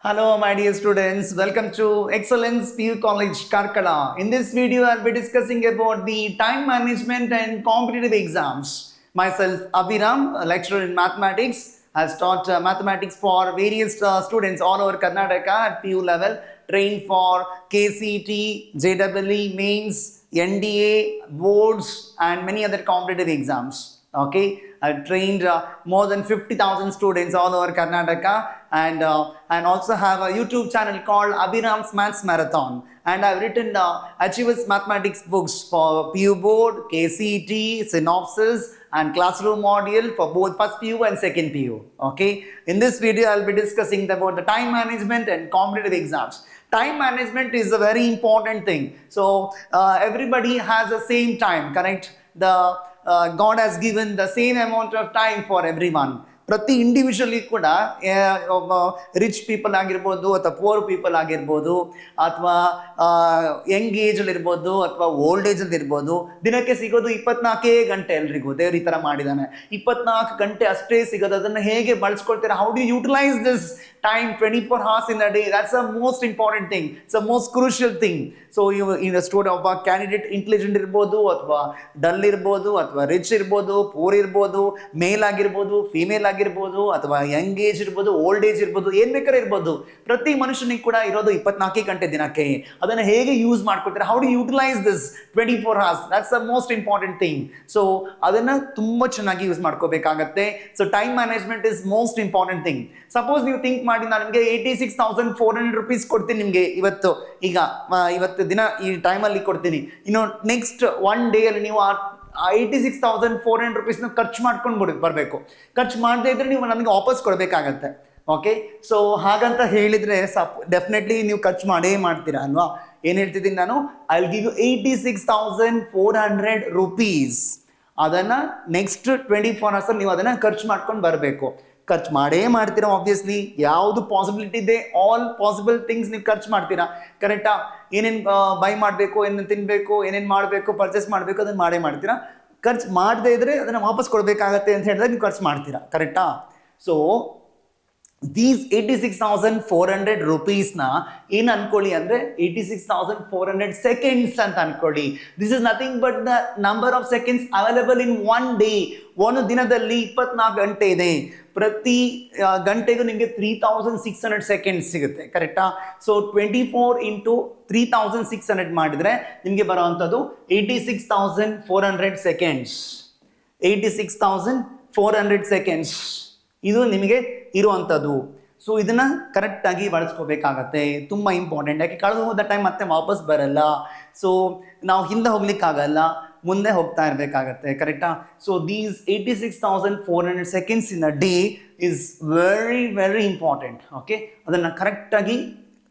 Hello, my dear students. Welcome to Excellence PU College, Karkala. In this video, I'll be discussing about the time management and competitive exams. Myself, Abhiram, a lecturer in mathematics, has taught mathematics for various students all over Karnataka at PU level, trained for KCT, JEE, mains, NDA, boards, and many other competitive exams. Okay, I've trained more than 50,000 students all over Karnataka, and also have a YouTube channel called Abhiram's Maths Marathon. And I've written Achievers Mathematics books for PU Board, KCT, Synopsis, and Classroom module for both first PU and second PU. Okay, in this video, I'll be discussing about the time management and competitive exams. Time management is a very important thing. So everybody has the same time, correct? God has given the same amount of time for everyone. ಪ್ರತಿ individually ಕೂಡ rich people ಆಗಿರ್ಬೋದು ಅಥವಾ poor people ಆಗಿರ್ಬೋದು ಅಥವಾ Young ಏಜಲ್ಲಿ ಇರ್ಬೋದು ಅಥವಾ old ಏಜಲ್ಲಿ ಇರ್ಬೋದು, ದಿನಕ್ಕೆ ಸಿಗೋದು 24 ಗಂಟೆ. ಎಲ್ರಿಗೂ ದೇವ್ರು ಈ ಥರ ಮಾಡಿದ್ದಾನೆ. 24 ಗಂಟೆ ಅಷ್ಟೇ ಸಿಗೋದು. ಅದನ್ನು ಹೇಗೆ ಬಳಸ್ಕೊಳ್ತೀರಾ? How do utilise this time 24 hours in a day? That's the most important thing. It's the most crucial thing. So you in a student of a candidate intelligent irbodu athwa dull irbodu athwa rich irbodu poor irbodu male ಆಗಿರ್ಬೋದು female ಆಗಿರ್ಬೋದು ಅಥವಾ Young age ಇರ್ಬೋದು old age ಇರ್ಬೋದು ಏನ್ ಬೇಕಾದ್ರೆ ಇರ್ಬೋದು, ಪ್ರತಿ ಮನುಷ್ಯನಿಗೆ ಕೂಡ ಇರೋದು 24 ಗಂಟೆ ದಿನಕ್ಕೆ. ಅದನ್ನು ಹೇಗೆ ಯೂಸ್ ಮಾಡ್ಕೊಳ್ತಾರೆ? How do utilise this 24 hours? That's the most important thing. So ಅದನ್ನು ತುಂಬ ಚೆನ್ನಾಗಿ ಯೂಸ್ ಮಾಡ್ಕೋಬೇಕಾಗತ್ತೆ. So time management is most important thing. Suppose ನೀವು ಥಿಂಕ್ ಮಾಡಿ, ನಾನು ನಿಮಗೆ 86,400 rupees ಕೊಡ್ತೀನಿ ನಿಮಗೆ ಇವತ್ತು ದಿನ ಈ ಟೈಮಲ್ಲಿ ಕೊಡ್ತೀನಿ. ಇನ್ನು ನೆಕ್ಸ್ಟ್ ಒನ್ ಡೇ ಅಲ್ಲಿ ನೀವು 86,400 rupeesನ ಖರ್ಚು ಮಾಡ್ಕೊಂಡು ಬರಬೇಕು. ಖರ್ಚು ಮಾಡದೇ ಇದ್ರೆ ನೀವು ನನಗೆ ವಾಪಸ್ ಕೊಡಬೇಕಾಗತ್ತೆ. ಓಕೆ, ಸೊ ಹಾಗಂತ ಹೇಳಿದರೆ ಡೆಫಿನೆಟ್ಲಿ ನೀವು ಖರ್ಚು ಮಾಡೇ ಮಾಡ್ತೀರಾ ಅಲ್ವಾ? ಏನು ಹೇಳ್ತಿದ್ದೀನಿ ನಾನು? I will give you 86,400 rupees. ಅದನ್ನು ನೆಕ್ಸ್ಟ್ 24 hours ನೀವು ಅದನ್ನು ಖರ್ಚು ಮಾಡ್ಕೊಂಡು ಬರಬೇಕು. ಖರ್ಚು ಮಾಡೇ ಮಾಡ್ತೀರಾ ಆಬ್ವಿಯಸ್ಲಿ. ಯಾವುದು ಪಾಸಿಬಿಲಿಟಿ ಇದೆ, ಆಲ್ ಪಾಸಿಬಲ್ ಥಿಂಗ್ಸ್ ನೀವು ಖರ್ಚು ಮಾಡ್ತೀರಾ. ಕರೆಕ್ಟಾ? ಏನೇನು ಬೈ ಮಾಡಬೇಕು, ಏನೇನು ತಿನ್ನಬೇಕು, ಏನೇನು ಮಾಡಬೇಕು, ಪರ್ಚೇಸ್ ಮಾಡಬೇಕು, ಅದನ್ನು ಮಾಡೇ ಮಾಡ್ತೀರಾ. ಖರ್ಚು ಮಾಡದೇ ಇದ್ರೆ ಅದನ್ನು ವಾಪಸ್ ಕೊಡಬೇಕಾಗತ್ತೆ ಅಂತ ಹೇಳಿದ್ರೆ ನೀವು ಖರ್ಚು ಮಾಡ್ತೀರಾ. ಕರೆಕ್ಟಾ? ಸೊ ದೀಸ್ 86,400 rupeesನ ಏನು ಅನ್ಕೊಳ್ಳಿ ಅಂದರೆ 86,400 seconds ಅಂತ ಅನ್ಕೊಳ್ಳಿ. This is nothing but the number of seconds available in one day. ಒಂದು ದಿನದಲ್ಲಿ 24 ಗಂಟೆ ಇದೆ. ಪ್ರತಿ ಗಂಟೆಗೂ ನಿಮಗೆ 3,600 seconds ಸಿಗುತ್ತೆ. ಕರೆಕ್ಟಾ? ಸೊ 24 into 3,600 ಮಾಡಿದರೆ ನಿಮಗೆ ಬರೋವಂಥದ್ದು 86,400 seconds. 86,400 seconds ಇದು ನಿಮಗೆ ಇರುವಂಥದ್ದು. ಸೊ ಇದನ್ನು ಕರೆಕ್ಟಾಗಿ ಬಳಸ್ಕೋಬೇಕಾಗತ್ತೆ. ತುಂಬ ಇಂಪಾರ್ಟೆಂಟ್. ಯಾಕೆ ಕಳೆದು ಹೋದ ಟೈಮ್ ಮತ್ತೆ ವಾಪಸ್ ಬರಲ್ಲ. ಸೊ ನಾವು ಹಿಂದೆ ಹೋಗ್ಲಿಕ್ಕಾಗಲ್ಲ, ಮುಂದೆ ಹೋಗ್ತಾ ಇರಬೇಕಾಗತ್ತೆ. ಕರೆಕ್ಟಾ? So these 86,400 seconds in a day is very very important. Okay, ಅದನ್ನು ಕರೆಕ್ಟಾಗಿ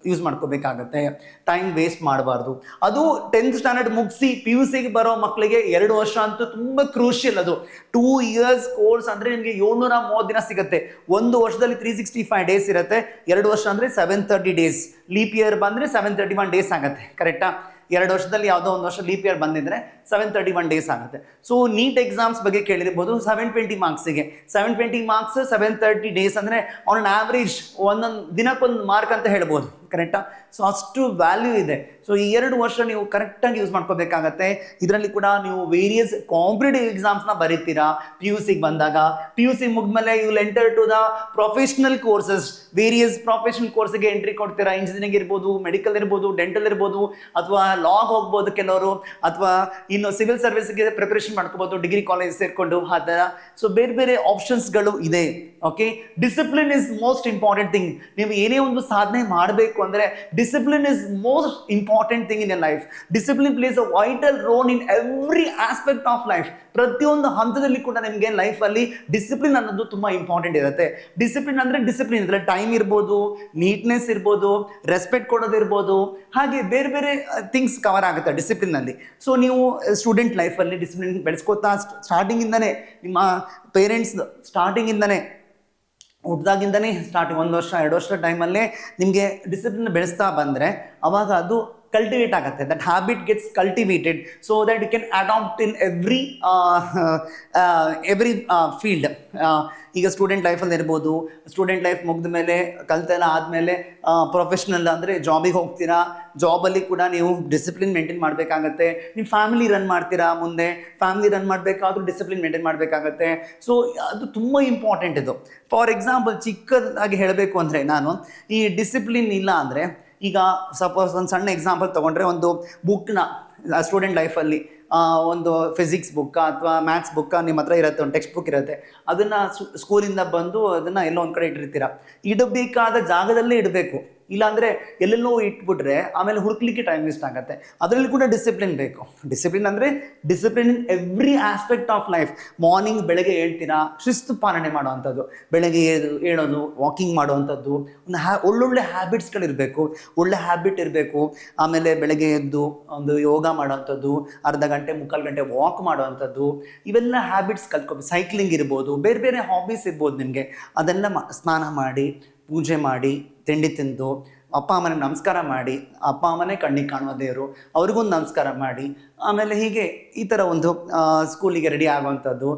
ಯೂಸ್ ಮಾಡ್ಕೋಬೇಕಾಗತ್ತೆ. ಟೈಮ್ ವೇಸ್ಟ್ ಮಾಡಬಾರ್ದು. ಅದು 10th ಸ್ಟ್ಯಾಂಡರ್ಡ್ ಮುಗಿಸಿ PUC ಬರೋ ಮಕ್ಕಳಿಗೆ 2 ವರ್ಷ ಅಂತೂ ತುಂಬ ಕ್ರೂಷಿಯಲ್. ಅದು 2 years ಕೋರ್ಸ್ ಅಂದರೆ ನಿಮಗೆ 730 ದಿನ ಸಿಗುತ್ತೆ. ಒಂದು ವರ್ಷದಲ್ಲಿ 365 days ಇರುತ್ತೆ. 2 ವರ್ಷ ಅಂದರೆ 730 days. ಲೀಪ್ ಇಯರ್ ಬಂದರೆ 731 days ಆಗುತ್ತೆ. ಕರೆಕ್ಟಾ? 2 ವರ್ಷದಲ್ಲಿ ಯಾವುದೋ ಒಂದು ವರ್ಷ ಲೀಪ್ ಇಯರ್ ಬಂದಿದ್ರೆ 731 days ಆಗುತ್ತೆ. ಸೊ ನೀಟ್ ಎಕ್ಸಾಮ್ಸ್ ಬಗ್ಗೆ ಕೇಳಿರ್ಬೋದು. 720 ಮಾರ್ಕ್ಸಿಗೆ 720 ಮಾರ್ಕ್ಸ್ 730 days ಅಂದರೆ ಆನ್ ಅನ್ ಆವ್ರೇಜ್ ಒಂದೊಂದು ದಿನಕ್ಕೊಂದು ಮಾರ್ಕ್ ಅಂತ ಹೇಳ್ಬೋದು. ಕರೆಕ್ಟಾ? ಸೊ ಅಷ್ಟು ವ್ಯಾಲ್ಯೂ ಇದೆ. ಸೊ ಈ 2 ವರ್ಷ ನೀವು ಕರೆಕ್ಟಾಗಿ ಯೂಸ್ ಮಾಡ್ಕೋಬೇಕಾಗತ್ತೆ. ಇದರಲ್ಲಿ ಕೂಡ ನೀವು ವೇರಿಯಸ್ ಕಾಂಪಿಟೇಟಿವ್ ಎಕ್ಸಾಮ್ಸ್ನ ಬರೀತೀರಾ. PUCಗೆ ಬಂದಾಗ PUC ಮುಗಿದ್ಮೇಲೆ you will enter to the professional courses. Various professional ಕೋರ್ಸ್ಗೆ ಎಂಟ್ರಿ ಕೊಡ್ತೀರಾ. ಇಂಜಿನಿಯರಿಂಗ್ ಇರ್ಬೋದು, ಮೆಡಿಕಲ್ ಇರ್ಬೋದು, ಡೆಂಟಲ್ ಇರ್ಬೋದು, ಅಥವಾ ಲಾಗ್ ಹೋಗ್ಬೋದು ಕೆಲವರು, ಅಥವಾ ಇನ್ನು ಸಿವಿಲ್ ಸರ್ವಿಸ್ಗೆ ಪ್ರಿಪರೇಷನ್ ಮಾಡ್ಕೋಬೋದು ಡಿಗ್ರಿ ಕಾಲೇಜ್ ಸೇರಿಕೊಂಡು. ಆ ಥರ ಸೊ ಬೇರೆ ಬೇರೆ ಆಪ್ಷನ್ಸ್ಗಳು ಇದೆ. Okay, discipline is most important thing. ನೀವು ಏನೇ ಒಂದು ಸಾಧನೆ ಮಾಡಬೇಕು ಅಂದರೆ discipline is most important thing in a life. Discipline place a vital role in every aspect of life. ಪ್ರತಿಯೊಂದು ಹಂತದಲ್ಲಿ ಕೂಡ ನಿಮಗೆ ಲೈಫಲ್ಲಿ ಡಿಸಿಪ್ಲಿನ್ ಅನ್ನೋದು ತುಂಬ ಇಂಪಾರ್ಟೆಂಟ್ ಇರುತ್ತೆ. ಡಿಸಿಪ್ಲಿನ್ ಅಂದರೆ ಡಿಸಿಪ್ಲಿನ್ ಇದ್ರೆ ಟೈಮ್ ಇರ್ಬೋದು, ನೀಟ್ನೆಸ್ ಇರ್ಬೋದು, ರೆಸ್ಪೆಕ್ಟ್ ಕೊಡೋದಿರ್ಬೋದು, ಹಾಗೆ ಬೇರೆ ಬೇರೆ ಥಿಂಗ್ಸ್ ಕವರ್ ಆಗುತ್ತೆ ಡಿಸಿಪ್ಲಿನಲ್ಲಿ. ಸೊ ನೀವು ಸ್ಟೂಡೆಂಟ್ ಲೈಫಲ್ಲಿ ಡಿಸಿಪ್ಲಿನ್ ಬೆಳೆಸ್ಕೋತಾ ಸ್ಟಾರ್ಟಿಂಗಿಂದನೇ ನಿಮ್ಮ ಪೇರೆಂಟ್ಸ್ ಸ್ಟಾರ್ಟಿಂಗಿಂದನೇ ಹುಟ್ಟಿದಾಗಿಂದನೇ ಸ್ಟಾರ್ಟಿಂಗ್ 1 ವರ್ಷ 2 ವರ್ಷ ಟೈಮಲ್ಲೇ ನಿಮಗೆ ಡಿಸಿಪ್ಲಿನ್ ಬೆಳೆಸ್ತಾ ಬಂದರೆ ಅವಾಗ ಅದು ಕಲ್ಟಿವೇಟ್ ಆಗುತ್ತೆ, that habit gets cultivated so that you can adapt in every field. ಈಗ ಸ್ಟೂಡೆಂಟ್ ಲೈಫಲ್ಲಿ ಇರ್ಬೋದು, ಸ್ಟೂಡೆಂಟ್ ಲೈಫ್ ಮುಗಿದ ಮೇಲೆ ಕಲ್ತೆಲ್ಲ ಆದಮೇಲೆ ಪ್ರೊಫೆಷ್ನಲ್ ಅಂದರೆ ಜಾಬಿಗೆ ಹೋಗ್ತೀರಾ, ಜಾಬಲ್ಲಿ ಕೂಡ ನೀವು ಡಿಸಿಪ್ಲಿನ್ ಮೇಂಟೈನ್ ಮಾಡಬೇಕಾಗತ್ತೆ. ನೀವು ಫ್ಯಾಮಿಲಿ ರನ್ ಮಾಡ್ತೀರಾ, ಮುಂದೆ ಫ್ಯಾಮಿಲಿ ರನ್ ಮಾಡಬೇಕಾದ್ರೂ ಡಿಸಿಪ್ಲಿನ್ ಮೇಂಟೈನ್ ಮಾಡಬೇಕಾಗತ್ತೆ. ಸೊ ಅದು ತುಂಬ ಇಂಪಾರ್ಟೆಂಟ್ ಇದು. ಫಾರ್ ಎಕ್ಸಾಂಪಲ್ ಚಿಕ್ಕದಾಗಿ ಹೇಳಬೇಕು ಅಂದರೆ, ನಾನು ಈ ಡಿಸಿಪ್ಲಿನ್ ಇಲ್ಲ ಅಂದರೆ, ಈಗ ಸಪೋಸ್ ಒಂದು ಸಣ್ಣ ಎಕ್ಸಾಂಪಲ್ ತೊಗೊಂಡ್ರೆ, ಒಂದು ಬುಕ್ನ ಸ್ಟೂಡೆಂಟ್ ಲೈಫಲ್ಲಿ ಒಂದು ಫಿಸಿಕ್ಸ್ ಬುಕ್ಕಾ ಅಥವಾ ಮ್ಯಾಥ್ಸ್ ಬುಕ್ಕಾ ನಿಮ್ಮ ಹತ್ರ ಇರುತ್ತೆ, ಒಂದು ಟೆಕ್ಸ್ಟ್ ಬುಕ್ ಇರುತ್ತೆ, ಅದನ್ನು ಸ್ಕೂಲಿಂದ ಬಂದು ಅದನ್ನು ಎಲ್ಲೋ ಒಂದು ಕಡೆ ಇಟ್ಟಿರ್ತೀರ. ಇಡಬೇಕಾದ ಜಾಗದಲ್ಲೇ ಇಡಬೇಕು, ಇಲ್ಲಾಂದರೆ ಎಲ್ಲೆಲ್ಲೋ ಇಟ್ಬಿಟ್ರೆ ಆಮೇಲೆ ಹುಡುಕ್ಲಿಕ್ಕೆ ಟೈಮ್ ವೇಸ್ಟ್ ಆಗುತ್ತೆ. ಅದರಲ್ಲಿ ಕೂಡ ಡಿಸಿಪ್ಲಿನ್ ಬೇಕು. ಡಿಸಿಪ್ಲಿನ್ ಅಂದರೆ discipline in every aspect of life. Morning ಬೆಳಗ್ಗೆ ಹೇಳ್ತೀರಾ, ಶಿಸ್ತು ಪಾಲನೆ ಮಾಡೋವಂಥದ್ದು, ಬೆಳಗ್ಗೆ ಹೇಳೋದು, ವಾಕಿಂಗ್ ಮಾಡೋವಂಥದ್ದು, ಒಂದು ಒಳ್ಳೊಳ್ಳೆ ಹ್ಯಾಬಿಟ್ಸ್ಗಳಿರಬೇಕು, ಒಳ್ಳೆ ಹ್ಯಾಬಿಟ್ ಇರಬೇಕು. ಆಮೇಲೆ ಬೆಳಗ್ಗೆ ಎದ್ದು ಒಂದು ಯೋಗ ಮಾಡೋವಂಥದ್ದು, ಅರ್ಧ ಗಂಟೆ ಮುಕ್ಕಾಲು ಗಂಟೆ ವಾಕ್ ಮಾಡೋವಂಥದ್ದು, ಇವೆಲ್ಲ ಹ್ಯಾಬಿಟ್ಸ್ ಕಲ್ತ್ಕೋಬೇಕು. ಸೈಕ್ಲಿಂಗ್ ಇರ್ಬೋದು, ಬೇರೆ ಬೇರೆ ಹಾಬೀಸ್ ಇರ್ಬೋದು ನಿಮಗೆ. ಅದೆಲ್ಲ ಸ್ನಾನ ಮಾಡಿ, ಪೂಜೆ ಮಾಡಿ, ತಿಂಡಿ ತಿಂದು, ಅಪ್ಪ ಅಮ್ಮನಿಗೆ ನಮಸ್ಕಾರ ಮಾಡಿ, ಅಪ್ಪ ಅಮ್ಮನೇ ಕಣ್ಣಿಗೆ ಕಾಣುವ ದೇವರು, ಅವ್ರಿಗೊಂದು ನಮಸ್ಕಾರ ಮಾಡಿ, ಆಮೇಲೆ ಹೀಗೆ ಈ ಥರ ಒಂದು ಸ್ಕೂಲಿಗೆ ರೆಡಿ ಆಗುವಂಥದ್ದು,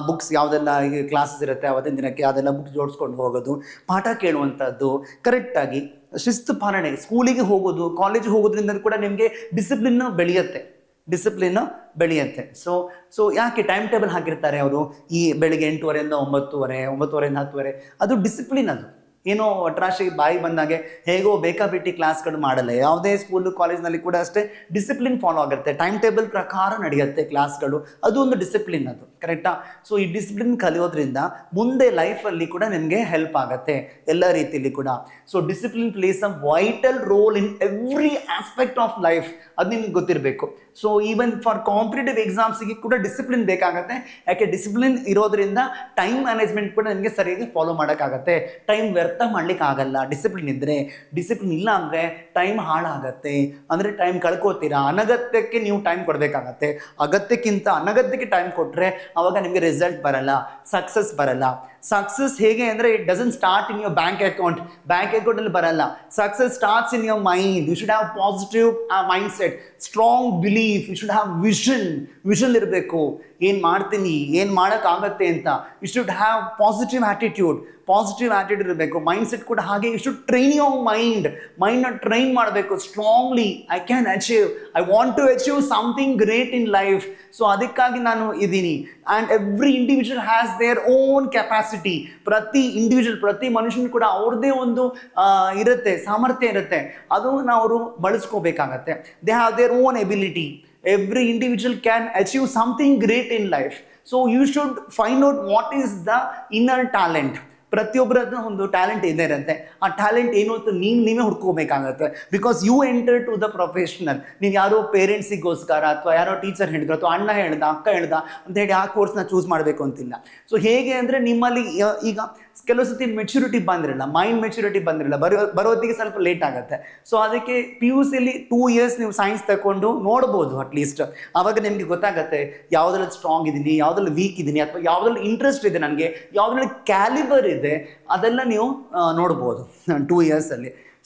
ಬುಕ್ಸ್ ಯಾವುದೆಲ್ಲ ಈಗ ಕ್ಲಾಸಸ್ ಇರುತ್ತೆ ಅವತ್ತಿನ ದಿನಕ್ಕೆ ಅದೆಲ್ಲ ಬುಕ್ಸ್ ಜೋಡಿಸ್ಕೊಂಡು ಹೋಗೋದು, ಪಾಠ ಕೇಳುವಂಥದ್ದು, ಕರೆಕ್ಟಾಗಿ ಶಿಸ್ತು ಪಾಲನೆ. ಸ್ಕೂಲಿಗೆ ಹೋಗೋದು, ಕಾಲೇಜಿಗೆ ಹೋಗೋದ್ರಿಂದ ಕೂಡ ನಿಮಗೆ ಡಿಸಿಪ್ಲಿನ್ನು ಬೆಳೆಯುತ್ತೆ. ಸೊ ಯಾಕೆ ಟೈಮ್ ಟೇಬಲ್ ಹಾಕಿರ್ತಾರೆ ಅವರು, ಈ ಬೆಳಿಗ್ಗೆ 8:30 9:30 10:00, ಅದು ಡಿಸಿಪ್ಲಿನ್. ಅದು ಏನೋ ಒಟ್ರಾಶಿ ಬಾಯಿ ಬಂದಾಗೆ ಹೇಗೋ ಬೇಕಾಬಿಟ್ಟಿ ಕ್ಲಾಸ್ಗಳು ಮಾಡಲ್ಲ. ಯಾವುದೇ ಸ್ಕೂಲು ಕಾಲೇಜ್ನಲ್ಲಿ ಕೂಡ ಅಷ್ಟೇ ಡಿಸಿಪ್ಲಿನ್ ಫಾಲೋ ಆಗಿರುತ್ತೆ, ಟೈಮ್ ಟೇಬಲ್ ಪ್ರಕಾರ ನಡೆಯುತ್ತೆ ಕ್ಲಾಸ್ಗಳು. ಅದು ಒಂದು ಡಿಸಿಪ್ಲಿನ್, ಅದು ಕರೆಕ್ಟಾ? ಸೊ ಈ ಡಿಸಿಪ್ಲಿನ್ ಕಲಿಯೋದ್ರಿಂದ ಮುಂದೆ ಲೈಫಲ್ಲಿ ಕೂಡ ನಿಮಗೆ ಹೆಲ್ಪ್ ಆಗುತ್ತೆ ಎಲ್ಲ ರೀತಿಯಲ್ಲಿ ಕೂಡ. So discipline place a vital role in every aspect of life, ಅದು ನಿಮ್ಗೆ ಗೊತ್ತಿರಬೇಕು. ಸೊ ಈವನ್ ಫಾರ್ ಕಾಂಪಿಟೇಟಿವ್ ಎಕ್ಸಾಮ್ಸಿಗೆ ಕೂಡ ಡಿಸಿಪ್ಲಿನ್ ಬೇಕಾಗತ್ತೆ. ಯಾಕೆ ಡಿಸಿಪ್ಲಿನ್ ಇರೋದ್ರಿಂದ ಟೈಮ್ ಮ್ಯಾನೇಜ್ಮೆಂಟ್ ಕೂಡ ನಿಮಗೆ ಸರಿಯಾಗಿ ಫಾಲೋ ಮಾಡೋಕ್ಕಾಗತ್ತೆ, ಟೈಮ್ ವ್ಯರ್ಥ ಮಾಡ್ಲಿಕ್ಕೆ ಆಗಲ್ಲ ಡಿಸಿಪ್ಲಿನ್ ಇದ್ದರೆ. ಡಿಸಿಪ್ಲಿನ್ ಇಲ್ಲ ಅಂದರೆ ಟೈಮ್ ಹಾಳಾಗತ್ತೆ, ಅಂದರೆ ಟೈಮ್ ಕಳ್ಕೋತೀರಾ. ಅನಗತ್ಯಕ್ಕೆ ನೀವು ಟೈಮ್ ಕೊಡಬೇಕಾಗತ್ತೆ. ಅಗತ್ಯಕ್ಕಿಂತ ಅನಗತ್ಯಕ್ಕೆ ಟೈಮ್ ಕೊಟ್ಟರೆ ಆವಾಗ ನಿಮಗೆ ರಿಸಲ್ಟ್ ಬರಲ್ಲ, ಸಕ್ಸಸ್ ಬರಲ್ಲ. ಸಕ್ಸಸ್ ಹೇಗೆ ಅಂದರೆ, it doesn't start in your bank ಅಕೌಂಟಲ್ಲಿ ಬರಲ್ಲ. Success starts in your mind. You should have positive mind set, strong belief. You should have vision ಇರಬೇಕು, ಏನು ಮಾಡ್ತೀನಿ, ಏನು ಮಾಡೋಕ್ಕಾಗತ್ತೆ ಅಂತ. You should have positive attitude ಇರಬೇಕು. ಮೈಂಡ್ ಸೆಟ್ ಕೂಡ ಹಾಗೆ. ಯು ಶುಡ್ ಟ್ರೈನ್ ಯುವರ್ ಮೈಂಡ್ನ ಟ್ರೈನ್ ಮಾಡಬೇಕು strongly. I want to achieve something great in life. So ಅದಕ್ಕಾಗಿ ನಾನು ಇದ್ದೀನಿ. And every individual has their own capacity. ಪ್ರತಿ ಮನುಷ್ಯನು ಕೂಡ ಅವ್ರದ್ದೇ ಒಂದು ಇರುತ್ತೆ, ಸಾಮರ್ಥ್ಯ ಇರುತ್ತೆ. ಅದನ್ನು ಅವರು ಬಳಸ್ಕೋಬೇಕಾಗತ್ತೆ. They have their own ability. Every individual can achieve something great in life. So you should find out what is the inner talent. ಪ್ರತಿಯೊಬ್ಬರದ್ದು ಒಂದು ಟ್ಯಾಲೆಂಟ್ ಇದೇ ಇರುತ್ತೆ. ಆ ಟ್ಯಾಲೆಂಟ್ ಏನು ಅಂತ ನೀವೇ ಹುಡ್ಕೋಬೇಕಾಗತ್ತೆ. Because you enter to the professional. ನೀವು ಯಾರೋ ಪೇರೆಂಟ್ಸಿಗೋಸ್ಕರ ಅಥವಾ ಯಾರೋ ಟೀಚರ್ ಹೇಳಿದ್ರು ಅಥವಾ ಅಣ್ಣ ಹೇಳ್ದ, ಅಕ್ಕ ಹೇಳ್ದ ಅಂತ ಹೇಳಿ ಆ ಕೋರ್ಸ್ನ ಚೂಸ್ ಮಾಡಬೇಕು ಅಂತಿಲ್ಲ. ಸೊ ಹೇಗೆ ಅಂದರೆ, ನಿಮ್ಮಲ್ಲಿ ಈಗ ಕೆಲವು ಸತಿ ಮೆಚುರಿಟಿ ಬಂದಿರಲ್ಲ, ಮೈಂಡ್ ಮೆಚುರಿಟಿ ಬಂದಿರಲ್ಲ, ಬರೋದಿಗೆ ಸ್ವಲ್ಪ ಲೇಟ್ ಆಗುತ್ತೆ. ಸೊ ಅದಕ್ಕೆ PUC 2 years ನೀವು ಸೈನ್ಸ್ ತಗೊಂಡು ನೋಡ್ಬೋದು ಅಟ್ಲೀಸ್ಟ್. ಆವಾಗ ನಿಮಗೆ ಗೊತ್ತಾಗುತ್ತೆ ಯಾವುದ್ರಲ್ಲಿ ಸ್ಟ್ರಾಂಗ್ ಇದ್ದೀನಿ, ಯಾವುದ್ರಲ್ಲಿ ವೀಕ್ ಇದ್ದೀನಿ, ಅಥವಾ ಯಾವುದ್ರಲ್ಲಿ ಇಂಟ್ರೆಸ್ಟ್ ಇದೆ ನನಗೆ, ಯಾವುದ್ರಲ್ಲಿ ಕ್ಯಾಲಿಬರ್ ಇದೆ, ಅದೆಲ್ಲ ನೀವು ನೋಡ್ಬೋದು 2 years.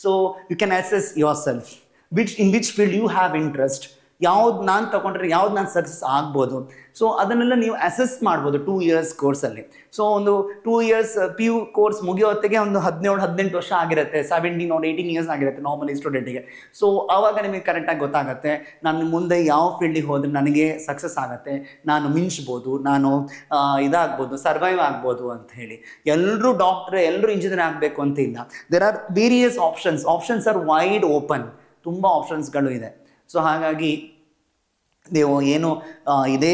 So you can assess yourself, in which field you have interest, ಯಾವ್ದು ನಾನು ತಗೊಂಡ್ರೆ ಯಾವ್ದು ನಾನು ಸಕ್ಸಸ್ ಆಗ್ಬೋದು. ಸೊ ಅದನ್ನೆಲ್ಲ ನೀವು ಅಸೆಸ್ ಮಾಡ್ಬೋದು 2 years ಕೋರ್ಸಲ್ಲಿ. ಸೊ ಒಂದು 2 years PU ಕೋರ್ಸ್ ಮುಗಿಯೋ ಹೊತ್ತಿಗೆ ಒಂದು 17-18 ವರ್ಷ ಆಗಿರುತ್ತೆ, 17 or 18 years ಆಗಿರುತ್ತೆ ನಾರ್ಮಲಿ ಸ್ಟೂಡೆಂಟಿಗೆ. ಸೊ ಆವಾಗ ನಿಮಗೆ ಕರೆಕ್ಟಾಗಿ ಗೊತ್ತಾಗುತ್ತೆ, ನಾನು ಮುಂದೆ ಯಾವ ಫೀಲ್ಡಿಗೆ ಹೋದರೆ ನನಗೆ ಸಕ್ಸಸ್ ಆಗುತ್ತೆ, ನಾನು ಮಿಂಚ್ಬೋದು, ನಾನು ಇದಾಗ್ಬೋದು, ಸರ್ವೈವ್ ಆಗ್ಬೋದು ಅಂತ ಹೇಳಿ. ಎಲ್ಲರೂ ಡಾಕ್ಟ್ರೆ, ಎಲ್ಲರೂ ಇಂಜಿನಿಯರ್ ಆಗಬೇಕು ಅಂತ ಇಲ್ಲ. There are various options are wide open. ತುಂಬ ಆಪ್ಷನ್ಸ್ಗಳು ಇದೆ. ಸೊ ಹಾಗಾಗಿ ನೀವು ಏನು ಇದೇ